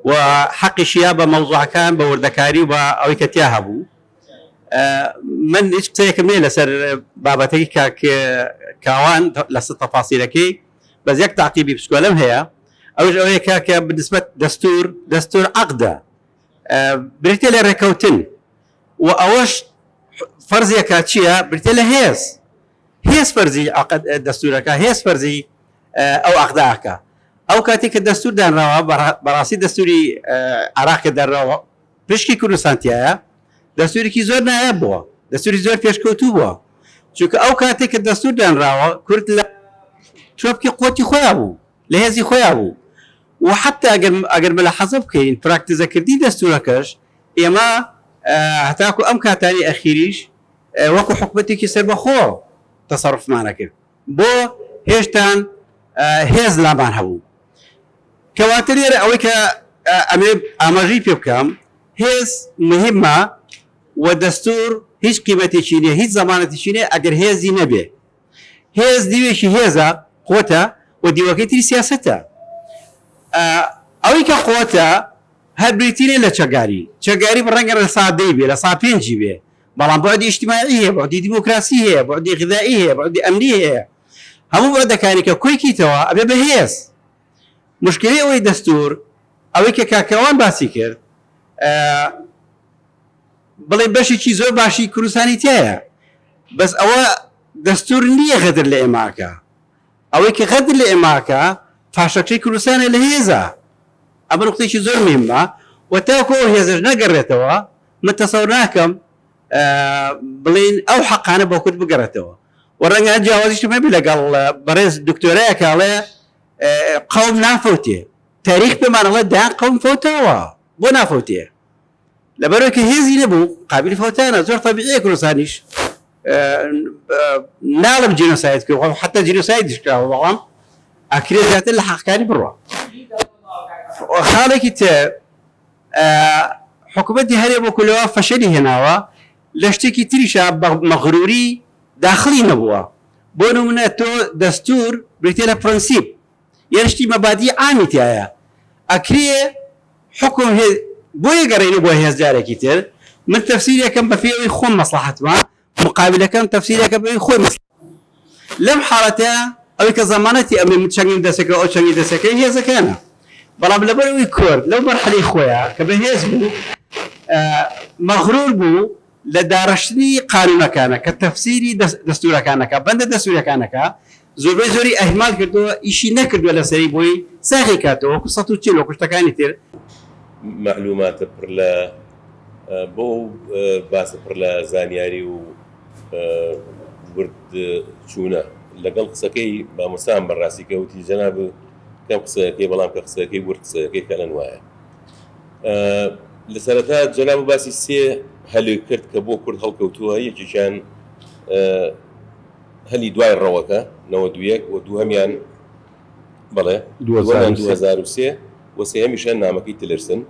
و حەقیشیە بە مەوزوعەکان بە وردەکاری و بە ئەوەی کە تیا هەبوو. من هیچ قسەیەکم نییە لەسەر بابەتەی کاوان لەسەر تەفاسیرەکەی، بەس یەک تاقیبی پشکۆلەم هەیە، ئەوش ئەوەیە کە بنسبەت دەستور عەقدە بریتێ لە ڕێکەوتن و ئەوەش فەرزیەکە چییە؟ بریتێ لە هێز فەرزی دەستورەکە، هێز فەرزی ئەو عەقداکە. ئەو کاتی کە دەستور دانراوە بەڕاستی دەستوری عێراق دەرراوە پشکی کوردستانتیایە، دەستورێکی زۆر نایاب بووە، دەستوری زۆر پێشکەوتوو بووە، چونکە ئەو کاتێک کە دەستور دانراوە کورد لە چۆپکی قوتی خۆیان بوو، لە هێزی خۆیان بوو و حتا ئەگەر مەلاحەزە بکەین پراکتیزەکردی دەستورەکەش ئێمە هەتاکو ئەم کاتانی ئەخیریش وەکو حکومەتێکی سەربەخۆ تەسەڕوفمانە کرد، بۆ هێشتان هێز لامان هەبوو. کەواتە لێرە ئەوەی کە ئەمێ ئاماژەی پێ بکەم هێز مهمە و دەستور هیچ قیمەتێکی نییە هیچ زمانەتێکی نییە ئەگەر هێزی نەبێ هێز دیوێکی هێزە قوتە و دیوەکەی تری سیاسەتە ئەوەی کە قوتە هەر بریتینێ لە چەگاری ڕەنگە لە سادەی بێ لە سا پێنجی بێ بەڵام بەعدی ئیجتیماعی هەیە بەعدی دیموکراسی هەیە بەعدی غذایی هەیە بەعدی ئەمنی هەیە هەموو بەعدەکانی کە کۆیکیتەوە ئەبێ بە هێز مشکلی ئەوەی دەستور ئەوەی کە کاکەوان باسی کرد بڵێ بەشێکی زۆر باشی کوردستانی تایە بەس ئەوە دەستور نییە غەدر لە ئێماکە ئەوەی کە غەدر لە ئێماکە پاشەکەی کوردستانە لە هێزە ئەمە نقطەیەکی زۆر مهمە و تاکو ئەو هێزش نەگەڕێتەوە من تەسەور ناکەم بڵێن ئەو حەقانە بۆ کورد بگەڕێتەوە و ڕەنگە جیاوازیشم هەبێ لەگەڵ بەڕێز دکتۆرەیە کاڵێ قەوم نافەوتێ تاریخ پێمانەڵێ دایان قەوم فەوتاوە بۆ نافەوتێ لەبەرەوەی کە هێزی نەبوو قابلی فەوتانە زۆر تەبیعیە کوردستانیش ناڵم جینۆساید کرد حتا جینۆسایدش کراوە بەڵام ئەکرێت زیاتر لە حەقەکانی بڕوە خاڵێکی تر حکوومەتی هەرێ بۆ کولەوە فەشەلی هێناوە لە شتێکی تریشە بە مەغروری داخلی نەبووە بۆ نمونە تۆ دەستور بریتێ لە پرەنسیب یان شتی مەبادی عامی تایە ئەکرێ حکم بۆ یەگەڕێنی بۆ هێز جارێکی تر من تەفسیرێکم بە فێوی خۆم مەسلحەتمە مقابلەکەم تەفسیرێکە بەوەی خۆی مەسلحەت لەم حاڵەتە ئەوەی کە زەمانەتی ئەمێ چەنگی دەسەکە ئەو چەنگی دەسەکەی هێزەکانە بەڵام لەبەرەوەی کورد لەو مەرحەلەی خۆیان کە بە هێز بوو مەغرور بوو لە داڕشتنی قانونەکانە کە تەفسیری دەستورەکانەکە بەندە دەستورەکانەکە زۆربەی زۆری ئەهمال کردووە ئیشی نەکردووە لەسەری بۆی ساغی کاتەوە وەکو 140 وەکو شتەکانی تر معلوماتە پڕ لە بۆ باسە پڕ لە زانیاری و ورد چوونە لەگەڵ قسەکەی مامۆستام بەڕاستی کەوتی جەناب کەم قسەکەی بەڵام کە قسەکەی ورد قسەکەی کەلەن وایە لە سەرەتا جەناب باسی سێ هەلوی کرد کە بۆ کورد هەڵکەوتووە یەکیشان هەلی دوای ڕەوەکە 92 و دووهەمیان بەڵێ 2003 و سێهەمیشان نامەکەی تلرسن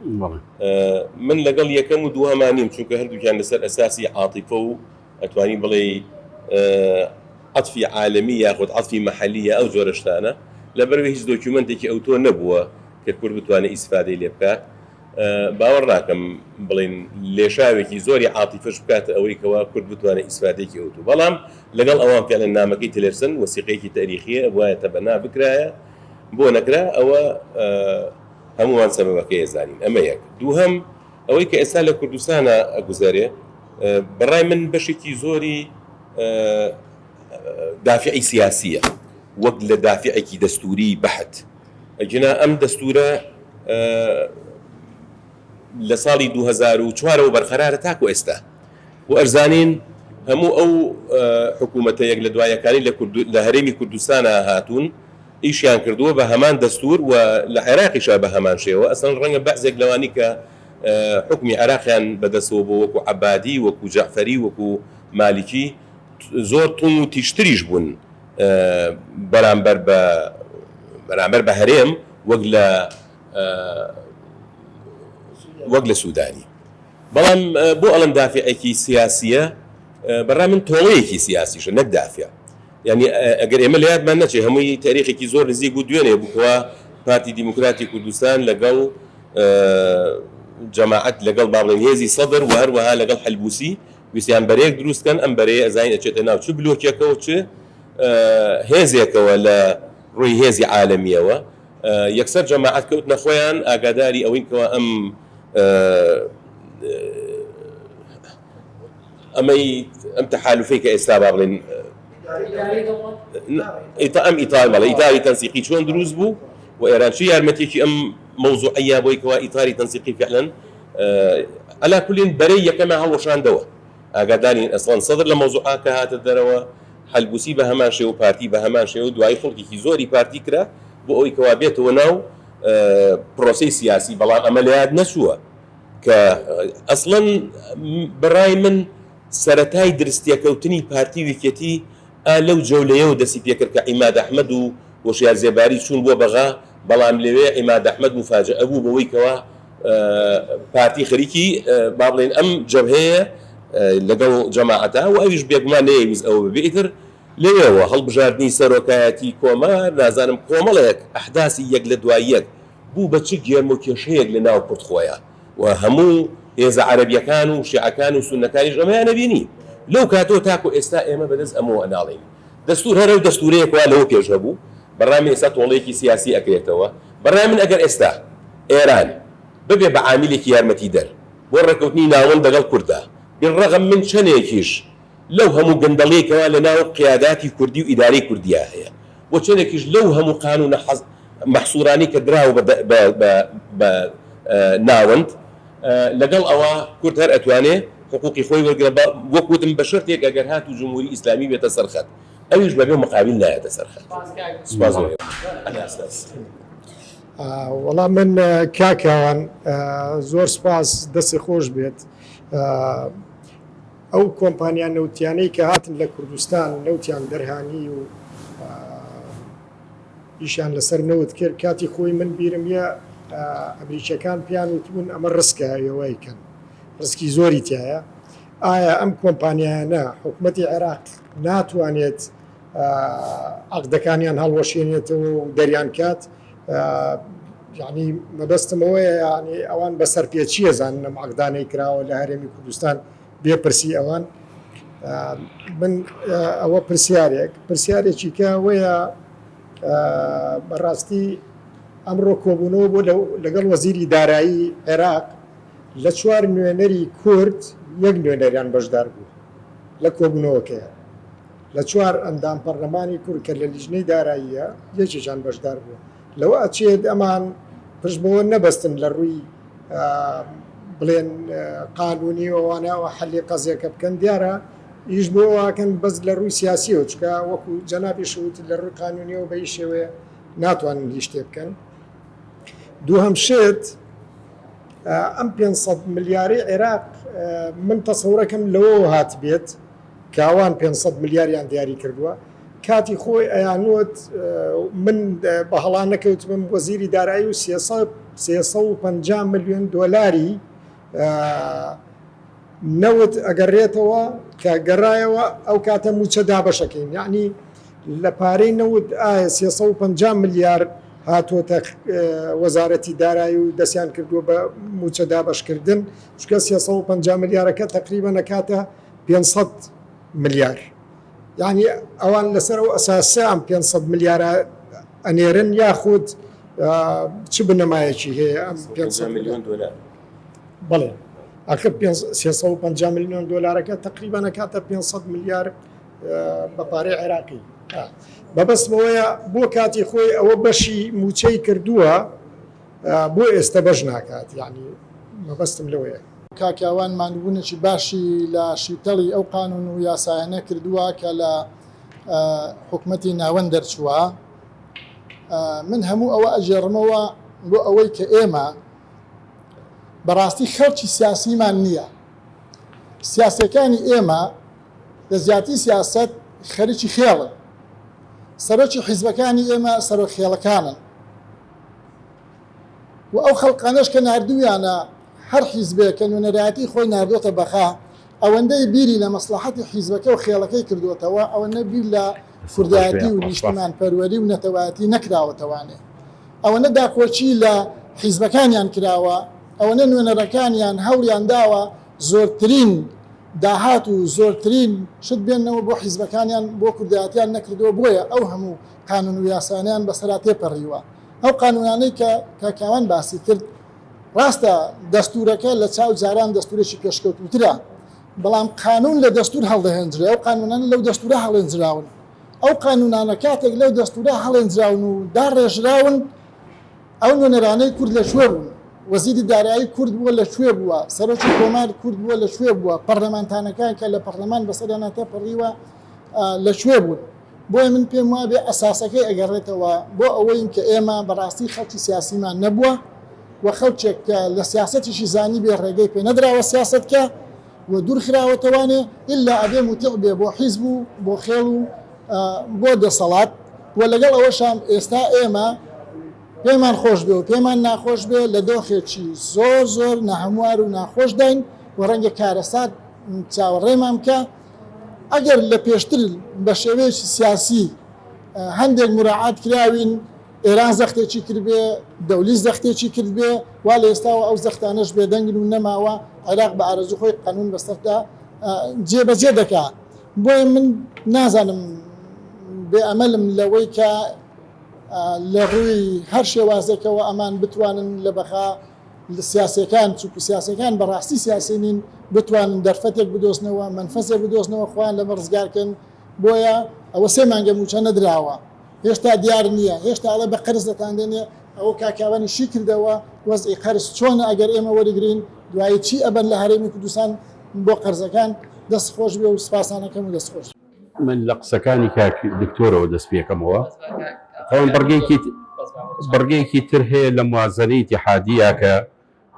من لەگەڵ یەکەم و دووهەمانیم چونکە هەردووکیان لەسەر ئەساسی عاتیفە و ئەتوانی بڵێ عەتفی عالەمی یاخود عەتفی مەحەلیە ئەو جۆرە شتانە لەبەرەوەی هیچ دۆکیومنتێکی ئەوتۆ نەبووە کە کورد بتوانێت ئیسفادەی لێ بکات باوەڕ ناکەم بڵێن لێشاوێکی زۆری عاتیفەش بکاتە ئەوەی کەوا کورد بتوانێت ئیسفادێکی ئەوتۆ بەڵام لەگەڵ ئەوان فعلا نامەکەی تلرسن وەسیقەیەکی تاریخیە وایە تەبەنا بکرایە بۆ نەکرا ئەوە هەمووان سەبەبەکەی زانین ئەمە یەک دووهەم ئەوەی کە ئێستا لە کوردستانە ئەگوزارێ بەڕای من بەشێکی زۆری دافعی سیاسیە وەک لە دافعێکی دەستوری بەحت ئەجنا ئەم دەستورە لە ساڵی 2004 بەرقەرارە تاکو ئێستا و ئەرزانین هەموو ئەو حکوومەتە یەک لە دوایەکانی لە هەرێمی کوردستانە هاتوون ئیشیان کردووە بە هەمان دەستور و لە عێراقیشا بە هەمان شێوە ئەسڵ ڕەنگە بەعزێک لەوانی کە حکمی عێراقیان بەدەستەوە بۆ وەکو عەبادی وەکو جەعفەری وەکو مالیکی زۆر تون و تیشتریش بوون بەرامبەر بە هەرێم وەک لە سوودانی بەڵام بۆ ئەڵم دافعێکی سیاسیە بەڕای من تۆڵەیەکی سیاسیشە نەک دافع یعنی ئەگەر ئێمە لە یادمان نەچێ هەمووی تاریخێکی زۆر نزیک و دوێنێ بووکەوە پارتی دیموکراتی کوردستان لەگەڵ جەماعەت لەگەڵ باڵێن هێزی سەدر و هەروەها لەگەڵ حەلبوسی ویسیان بەرەیەک دروستکەن ئەم بەرەیە ئەزانین ئەچێتە ناو چ بلۆکێکەوە چ هێزێکەوە لە ڕووی هێزی عالەمیەوە یەکسەر جەماعەت کەوتنە خۆیان ئاگاداری ئەوەی کەوە ئەم تەحالوفەی کە ئێستا با بڵێن ئەم ئیتاری تەنسیقی چۆن دروست بوو و ئێران چی یارمەتێکی ئەم مەوزوعەیە بۆی کەوا ئیتاری تەنسیقی فعلەن ئەلا کولین بەرەی یەکەمە هەڵوەشاندەوە ئاگادارین ئەسڵەن سەدر لە مەوزوعا کە هاتە دەرەوە حەلبوسی بە هەمان شێوە و پارتی بە هەمان شێوە دوای خەڵکێکی زۆری پارتی کرا بۆ ئەوەی کەوا بێتەوە ناو پرۆسی سیاسی بەڵام ئەمە لە یاد نەچووە کە ئەسڵەن بەڕای من سەرەتای درستیەکەوتنی پارتی ویکێتی لەو جەولەیەوە دەسی پێکرد کە عیماد ئەحمەد و وەشیار زێباری چوون بۆ بەغا بەڵام لەوێ عیماد ئەحمەد مفاجئە بوو بەوەی کەوا پارتی خەریکی با بڵێن ئەم جەبهەیە لەگەڵ جەماعەتە و ئەویش بێگومان نەیەویست ئەوە ببێتر لەوێەوە هەڵبژاردننی سەرۆکایەتی کۆمار نازانم کۆمەڵێک ئەحداسی یەک لە دوای یەک بوو بە چ گێرم و کێشەیەک لە ناو کورتخۆیە و هەموو هێزە عەرەبیەکان و شیعەکان و سوننەکانیش ئەمەیانە بینی لەو کاتۆ تاکو ئێستا ئێمە بەدەست ئەمەوە ناڵین دەستور هەرە و دەستورەیەکوا لەوە پێش هەبوو بەڕامی ئێستا تۆڵەیەکی سیاسی ئەکرێتەوە بەڕای من ئەگەر ئێستا ئێران ببێ بە عاملێکی یارمەتی دەر بۆ ڕێکەوتنی ناوەند لەگەڵ کووردا بڕەغم من چەندێکیش لەو هەموو گەندەڵەیەکەوە لە ناو قیاداتی کوردی و ئیدارەی کوردیا هەیە و چەندێکیش لەو هەموو قانونە مەحسوورانی کە دراوە بە ناوەند لەگەڵ ئەوە کورد هەر ئەتوانێ حقوقی خۆی وەرگرە وەکوتم بە شەرتێک ئەگەر هات و جمهوری ئیسلامی بێتە سەرخەت ئەویش بەبێ مقابل نایەتە سەرخەت. وەڵام من کاکەوان زۆر سپاس دەستی خۆش بێت ئەو کۆمپانیان نەوتیانەی کە هاتن لە کوردستان نەوتیان دەرهانی و ئیشان لەسەر نەوت کرد کاتی خۆی من بیرم یە ئەمریکیەکان پیان وتبوون ئەمە ڕسکە ئێوەیکەن ڕسکی زۆری تایە ئایا ئەم کۆمپانیانە حکوومەتی عێراق ناتوانێت عەقدەکانیان هەڵوەشێنێتەوە و دەریان کات یعنی مەبەستمەوەیە ینی ئەوان بەسەر پێچیە زانن ئەم عەقدانەی کراوە لە هەرێمی کوردستان بێپرسی ئەوان من ئەوە پرسیارێکی کە وەیە بەڕاستی ئەمڕۆ کۆبوونەوە بۆ لەگەڵ وەزیری دارایی عێراق لە 4 نوێنەری کورد یەک نوێنەریان بەشدار بوو لە کۆبوونەوەکەیە لە 4 ئەندام پەرلەمانی کورد کە لە لیژنەی داراییە یەکێکیان بەشدار بوو لەوە ئەچێت ئەمان پشتبەوە نەبەستن لە ڕووی بڵێن قانونی ئەوانەوە حەلی قەزیەکە بکەن دیارە ئیش بۆ واکەن بەس لە ڕووی سیاسیەوە چکە وەکو جەنابی شوت لە ڕووی قانونیەوە بە شێوەیە ناتوانن هیچ شتێ بکەن. دووهەم شت ئەم 500 ملیاری عێراق من تەسەورەکەم لەوە هات بێت کاوان 500 ملیاریان دیاری کردووە کاتی خۆی ئەیانوت من بە هەڵان نەکەوتبم وەزیری دارایی و 350 ملیۆن دۆلاری نەوت ئەگەڕێتەوە کە گەڕایەوە ئەو کاتە موچە دابەشەکەین یعنی لە پارەی نەوت ئایا 350 ملیار هاتوۆتە وەزارەتی دارایی و دەستیان کردووە بە موچە دابەشکردن چکە 350 ملیارەکە تقریبا نەکاتە 500 ملیار یعنی ئەوان لەسەر ئەو ئەساسیان 500 ملیارە ئەنێرن یاخود چ بنەمایەکی هەیە ئەم 500 میلیۆن دۆلار بەڵێ ئەکە 350 میلیۆن دۆلارەکە تقریبا نەکاتە 500 ملیار بە پارەی عێراقی بەبەستمەوەیە بۆ کاتی خۆی ئەوە بەشی موچەی کردووە بۆ ئێستا بەش ناکات یعنی مەبەستم لەوەیە کاکیاوان مانبوونێکی باشی لە شیتەڵی ئەو قانون و یاسایانە کردووە کە لە حکومەتی ناوەند دەرچووە من هەموو ئەوە ئەژێڕمەوە بۆ ئەوەی کە ئێمە بەڕاستی خەڵکی سیاسیمان نییە سیاسەکانی ئێمە لە زیاتی سیاست خەریکی خێڵن سەرۆکی حیزبەکانی ئێمە سەرۆک خێڵەکانن و ئەو خەڵقانەش کە نردویانە هەر حیزبێک کە نوێنەرایەتی خۆی نردۆتە بەخا ئەوەندەی بیری لە مەسلحەتی حیزبەکە و خێڵەکەی کردوتەوە ئەوەنە بیر لە کوردایەتی و نیشتمان پەروەری و نەتەوایەتی نەکراوەتەوانێ ئەوەنە داخۆچی لە حیزبەکانیان کراوە ئەوەنە نوێنەرەکانیان هەوڵیان داوە زۆرترین داهات و زۆرترین شت بێنەوە بۆ حیزبەکانیان بۆ کوردایەتیان نەکردووە بۆیە ئەو هەموو قانون و یاسانیان بەسەرا تێپەڕیوە ئەو قانونانەی کە کاکاوان باسی کرد ڕاستە دەستورەکە لە چاو جاران دەستورێکی پێشکەوتوترە بەڵام قانون لە دەستور هەڵدەهێنجرێ ئەو قانونانە لەو دەستورە هەڵێنجراون ئەو قانونانە کاتێک لەو دەستورە هەڵێنجراون و داڕێژراون ئەو نوێنەرانەی کورد لەکوێ بوون وەزیری دارایی کورد بووە لەکوێ بووە سەرۆکی کۆمار کورد بووە لەکوێ بووە پەرلەمانتانەکان کە لە پەرلەمان بەسەریانە تێپەڕیوە لەکوێ بوون بۆیە من پێم وایە بێ ئەساسەکەی ئەگەڕێتەوە بۆ ئەوەی کە ئێمە بەڕاستی خەڵکی سیاسیمان نەبووە و خەڵکێک کە لە سیاسەتیشی زانی بێ ڕێگەی پێ نەدراوە سیاسەتکە و دوور خراوەتەوانێ ئللا ئەبێ موتیع بێ بۆ حیزب و بۆ خێڵ و بۆ دەسەڵات و لەگەڵ ئەوەشان ئێستا ئێمە پێمان خۆش بێ و پێمان ناخۆش بێ لە دۆخێکی زۆر زۆر نەهەموار و ناخۆش داین و ڕەنگە کارەسات چاوەڕێمان بکە ئەگەر لە پێشتر بە شێوەیەکی سیاسی هەندێک مراعات کراوین ئێران زەختێکی کردبێ دەولی زەختێکی کردبێ وا لە ئێستاوە ئەو زەختانەش بێدەنگن و نەماوە عێراق بە ئارەزوو خۆی قانون بەسەردا جێبەجێ دەکات بۆیە من نازانم بێ ئەمەلم لەوەی کە لە ڕووی هەر شێوازێکەوە ئەمان بتوانن لە بەخا سیاسەکان چووک سیاسەکان بەڕاستی سیاسی نین بتوانن دەرفەتێک بدۆزنەوە منفەسێک بدۆزنەوە خۆیان لەمە ڕزگارکەن بۆیە ئەوە 3 مانگە موچە نەدراوە هێشتا دیار نییە هێشتا ئەڵێ بە قەرز دەتاندێنێ ئەوە کاکاوانی شی کردەوە وەزئی قەرز چۆنە ئەگەر ئێمە وەرگرین دوایی چی ئەبەن لە هەرێمی کوردستان بۆ قەرزەکان دەست خۆش بێ و سپاسانەکەم و دەست خۆش من لە قسەکانی کاک دکتۆرەوە دەست پێکەمەوە ئەوان بەرگەیەکی تر هەیە لە موازنەی اتحادیە کە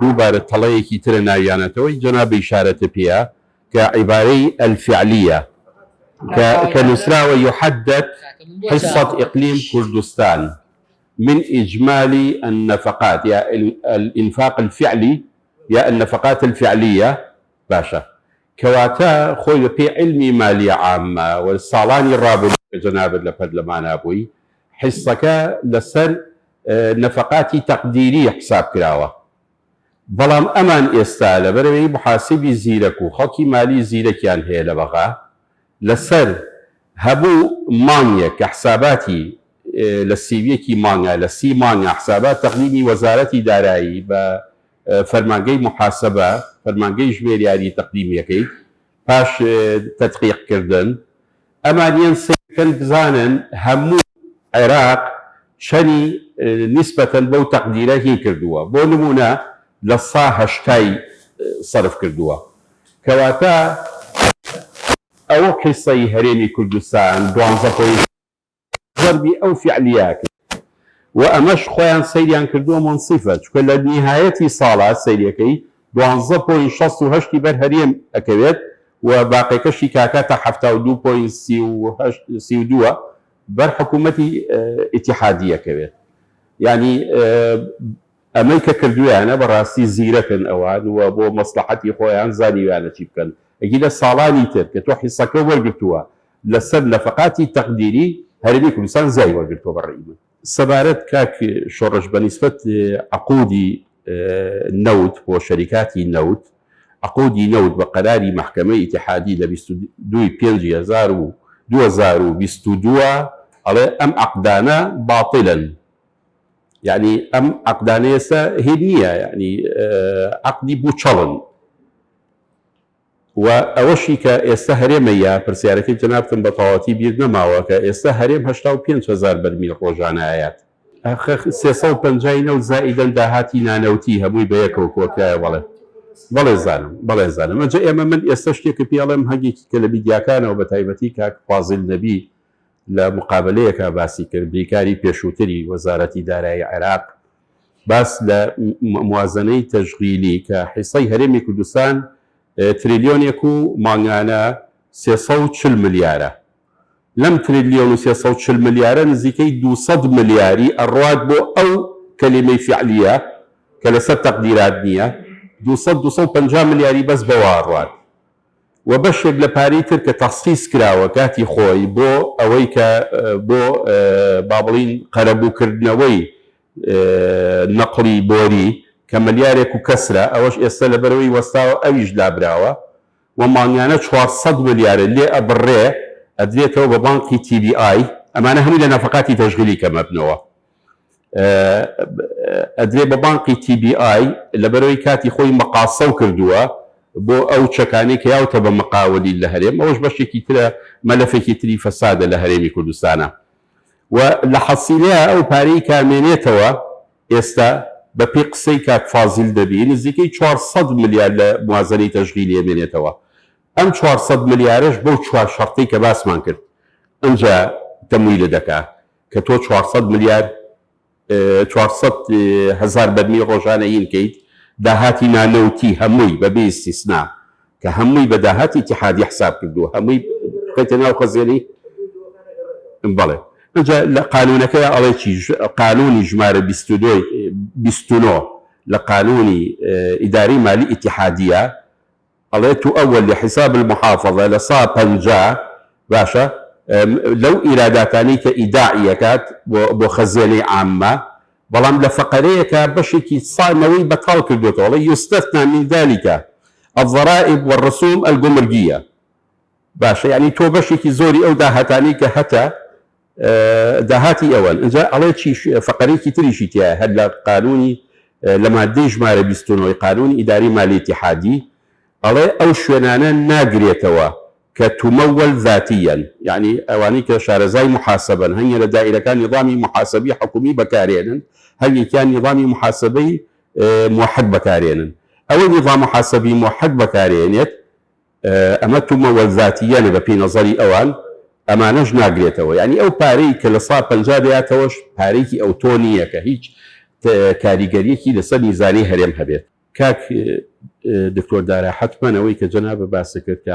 دووبارە تەڵەیەکی ترە ناویانەتەوەی جەنابی ئیشارەتە پێە کە عیبارەی الفعلیە کە نووسراوە يحدد حصة إقليم كردستان من إجمالي النفقات يا الإنفاق الفعلي يا النفقات الفعلية باشا كواتا خوي في علمي مالية عامة والصالاني الرابط جناب البرلمان أبوي حصك لسر نفقاتي تقديرية حساب كراوة بلام أمان إستالة بروي محاسبي زيرك وخوكي مالي زيرك يعني هي لبغا لسر هبو مانيا كحساباتي للسيفيكي مانيا لسي مانيا حسابات تقديمي وزارة دارائي بفرمانجي محاسبة فرمانجي جميرياري تقديمي كي باش تدقيق كردن أمانيا سيكن بزانن همو عراق شني نسبة بو تقديره كردوا بو نمونا لصا هشتاي صرف كردوا كواتا أو حصي هريمي كردستان دوانزا ضربي أو فعليات وأمش خوان سيريان كردوا منصفة كل نهاية صالة سيريكي دوانزا بوين شص وهشتي بر هريم أكبت وباقي كشي كاكاتا حفتا ودو بوين سيودوا بر حكومتي اتحادية كبت يعني أمريكا كردويانا براسي زيرة أوان وبو مصلحتي خوان زانيوانا تشيبكن أكيد صالاني تر كتوحي صكو ورقتوا لسر نفقاتي تقديري هربي كردستان زي ورقتوا بالرئيمة سبارت كاك شرش بنسبة عقودي النود وشركاتي النود عقودي نود بقراري محكمة اتحادي لبستو دوي بينجي 2022 على أم عقدانا باطلا يعني أم عقدانا يسا هدنية يعني عقدي بوشلن وأوشي كإستهرم يا برسيارك جنابتن بطاوتي بيرنا ماوك إستهرم 85,000 برميل روجانا آيات أخ 350 زائدا داهاتي نانوتي هموي بيك وكوكا بەڵێ زانم ئەجا ئێمە من ئێستا شتێکە پێڵێم هەنگێکی کە لە میدیاکانەوە بە تایبەتی کاک فازڵ نەبی لە مقابلەیەکە باسی کرد بریکاری پێشووتری وەزارەتی دارایی عێراق باس لە موازنەی تەشغیلی کە حیسەی هەرێمی کوردستان تریلیۆنێک و مانگانە 340 ملیارە لەم تریلیۆن و 340 ملیارە نزیکەی 200 ملیاری ئەڕوات بۆ ئەو کەلیمەی فعلیە کە لەسەر تەقدیرات نییە 250 ملیاری بەس بەواڕوات و بەشێک لە پارەی تر کە تەخسیس کراوە کاتی خۆی بۆ ئەوەی کە بۆ با بڵین قەرەبووکردنەوەی نەقڵی بۆری کە ملیارێک و کەسرە ئەوەش ئێستا لەبەرەوەی وەستاوە ئەویش لابراوە و مانگانە 400 ملیارە لێ ئەبڕێ ئەدرێتەوە بە بانکی TBI ئەمانە هەمووی لە نەفەقاتی تەشغیلی کە مەبنەوە ئەدرێ بە بانکی TBI لەبەرەوەی کاتی خۆی مەقاسە کردووە بۆ ئەو چەکانەی کە یاوتە بە مەقاوەلی لە هەرێم ئەوەش بەشێکی ترە مەلەفێکی تری فەسادە لە هەرێمی کوردستانە و لە حەسیلەیە ئەو پارەی کامێنێتەوە ئێستا بە پێی قسەی کاک فازیل دەبی نزیکەی 400 ملیار لە موازنەی تەشغیلی ئەمێنێتەوە ئەم 400 ملیارش بەو چوار شەرتەی کە باسمان کرد ئەمجا تەمویل دەکا کە تۆ 400 ملیار 400,000 بەرمیل ڕۆژانە هینکەیت داهاتی نانەوتی هەمووی بەبێ ئیستیسنا کە هەمووی بە داهاتی اتحادی حساب کردووە هەمووی بکەیتە ناو خەزیێنی بەڵێ اینجا لە قانونەکە ئەڵێکی قانونی ژمارە 29 لە قانونی ئیداری مالی ئیتیحادیە ئەڵێ تؤول لحساب المحافظة لە سا 50 باشە لەو ئیراداتانی کە ئیداعیەکات بۆ خەزێنەی عامە بەڵام لە فەقەرەیەکە بەشێکی سانەوەی بەتاڵ کردوێتەوە ئەڵێ يستثنى من ذلك الضرائب والرسوم الجمركية باشە یعنی تۆ بەشێکی زۆری ئەو داهاتانی کە هەتا داهاتی ئەوەن اینجا ئەڵێ چی فەقەرێکی تریشی تایە هەر لە قانونی لە مادەی ژمارە 29 قانونی ئیداری مالی ئیتیحادی ئەڵێ ئەو شوێنانە ناگرێتەوە کە تمول ذاتیا یعنی ئەوانی کە شارەزای محاسبن هەنگە لە دائیرەکان نظامی محاسبی حکومی بەکارێنن هەنگێکیان نظامی محاسبەی موحد بەکارێنن ئەوەی نظام محاسبی موحد بەکارێنێت ئەمە تمول ذاتیانە بە پێی نەزەری ئەوان ئەمانەش ناگرێتەوە یعنی ئەو پارەی کە لە 150 دەیاتەوەش پارێکی ئەو تۆ نییە کە هیچ کاریگەریەکی لەسەر میزانی هەرێم هەبێت کاک دکتۆر دارا حتمەنەوەی کە جەنابە باس کرد کە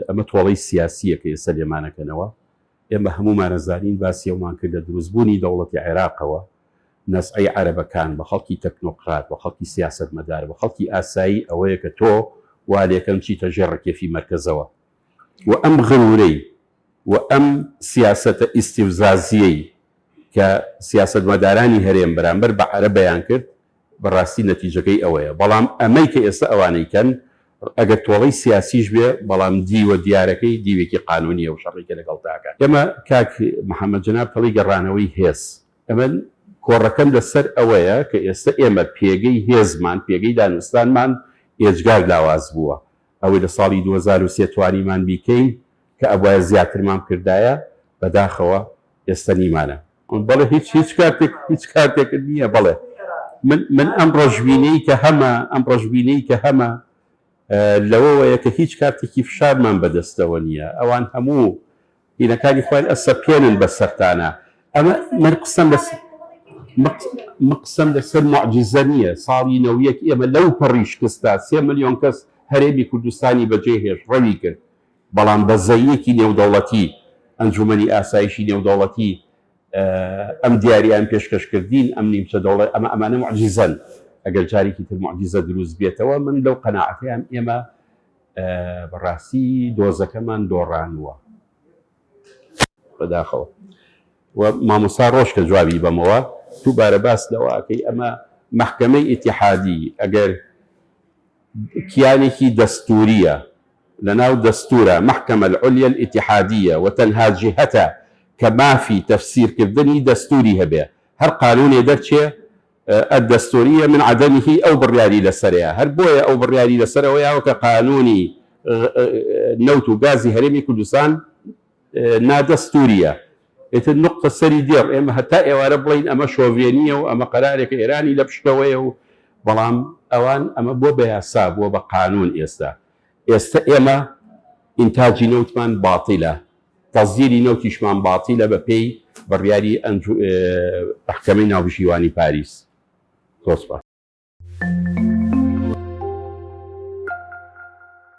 ئەمە تۆڵەی سیاسیە کە ئێستا لێمانەکەنەوە ئێمە هەمومان نەزانین باسی ئەومان کرد لە دروستبوونی دەوڵەتی عێراقەوە نەسعی عەرەبەکان بە خەڵکی تەکنۆقرات بە خەڵکی سیاسەتمەدار بە خەڵکی ئاسایی ئەوەیە کە تۆ وا لێکەم چیتە ژێر ڕکێفی مەرکەزەوە و ئەم غرورەی و ئەم سیاسەتە ئیستیفزازیەی کە سیاسەتمەدارانی هەرێم بەرامبەر بە عەرەب بەیان کرد بەڕاستی نەتیجەکەی ئەوەیە بەڵام ئەمەی کە ئێستا ئەوانەیکەن ئەگەر تۆڵەی سیاسیش بێ بەڵام دیوە دیارەکەی دیوێکی قانونیە و شەڕێکە لەگەڵ تاکە ئێمە کاک محەممەد جەناب تەڵی گەڕانەوەی هێز ئەمە کۆڕەکەم لەسەر ئەوەیە کە ئێستا ئێمە پێگەی هێزمان پێگەی دانوستانمان ئێجگار لاواز بووە ئەوەی لە ساڵی 2023 توانیمان بیکەین کە ئەوایە زیاترمان کردایە بەداخەوە ئێستا نیمانە بەڵێ هیچ کارتێک نییە بڵێ من ئەم ڕۆژبینەی کە هەمە لەوەیە کە هیچ کارتێکی فشارمان بەدەستەوە نییە ئەوان هەموو هینەکانی خۆیان ئەسەپێنن بە سەرتانە ئەمە من قسەم لەسەر معجزە نییە ساڵی نەویەک ئێمە لەو پەڕی شکستا 3 ملیۆن کەس هەرێمی کوردستانی بەجێهێش ڕەوی کرد بەڵام بە زەیەکی نێودەوڵەتی ئەنجومەنی ئاسایشی نێودەوڵەتی ئەم دیاریان پێشکەشکردین ئەم نیمچە دەوڵەت ئەمانە معجزەن ئەگەر جارێکی تر معجزە دروست بێتەوە من لەو قەناعەتیان ئێمە بەڕاستی دۆزەکەمان دۆڕانووە بەداخەوە و مامۆستا ڕۆژ کە جوابی بەمەوە تو بارە باس لەوەکەی ئەمە محکەمەی ئیتیحادی ئەگەر کیانێکی دەستوریە لەناو دەستورە محکەمە العولیا الئیتیحادیە وتەنها جهەتە کە مافی تەفسیرکردنی دەستوری هەبێ هەر قانونێ دەرچێ الدەستوریە من عدەمیه ئەو بڕیاری لەسەرەیە هەر بۆیە ئەو بڕیاری لەسەرەوەیەوە کە قانونی نەوت و گازی هەرێمی کوردستان نادەستوریە ئێتر نقطە سەری دێڕ ئێمە هەتا ئێوارە بڵین ئەمە شۆڤێنیە و ئەمە قەرارێکە ئێرانی لە پشتەوەیە و بەڵام ئەوان ئەمە بۆ بە یاسا بۆ بە قانون ئێستا ئێمە ئینتاجی نەوتمان باتیلە تەزیری نەوتیشمان باتیلە بە پێی بڕیاری محکەمەی ناوبژیوانی پاریس.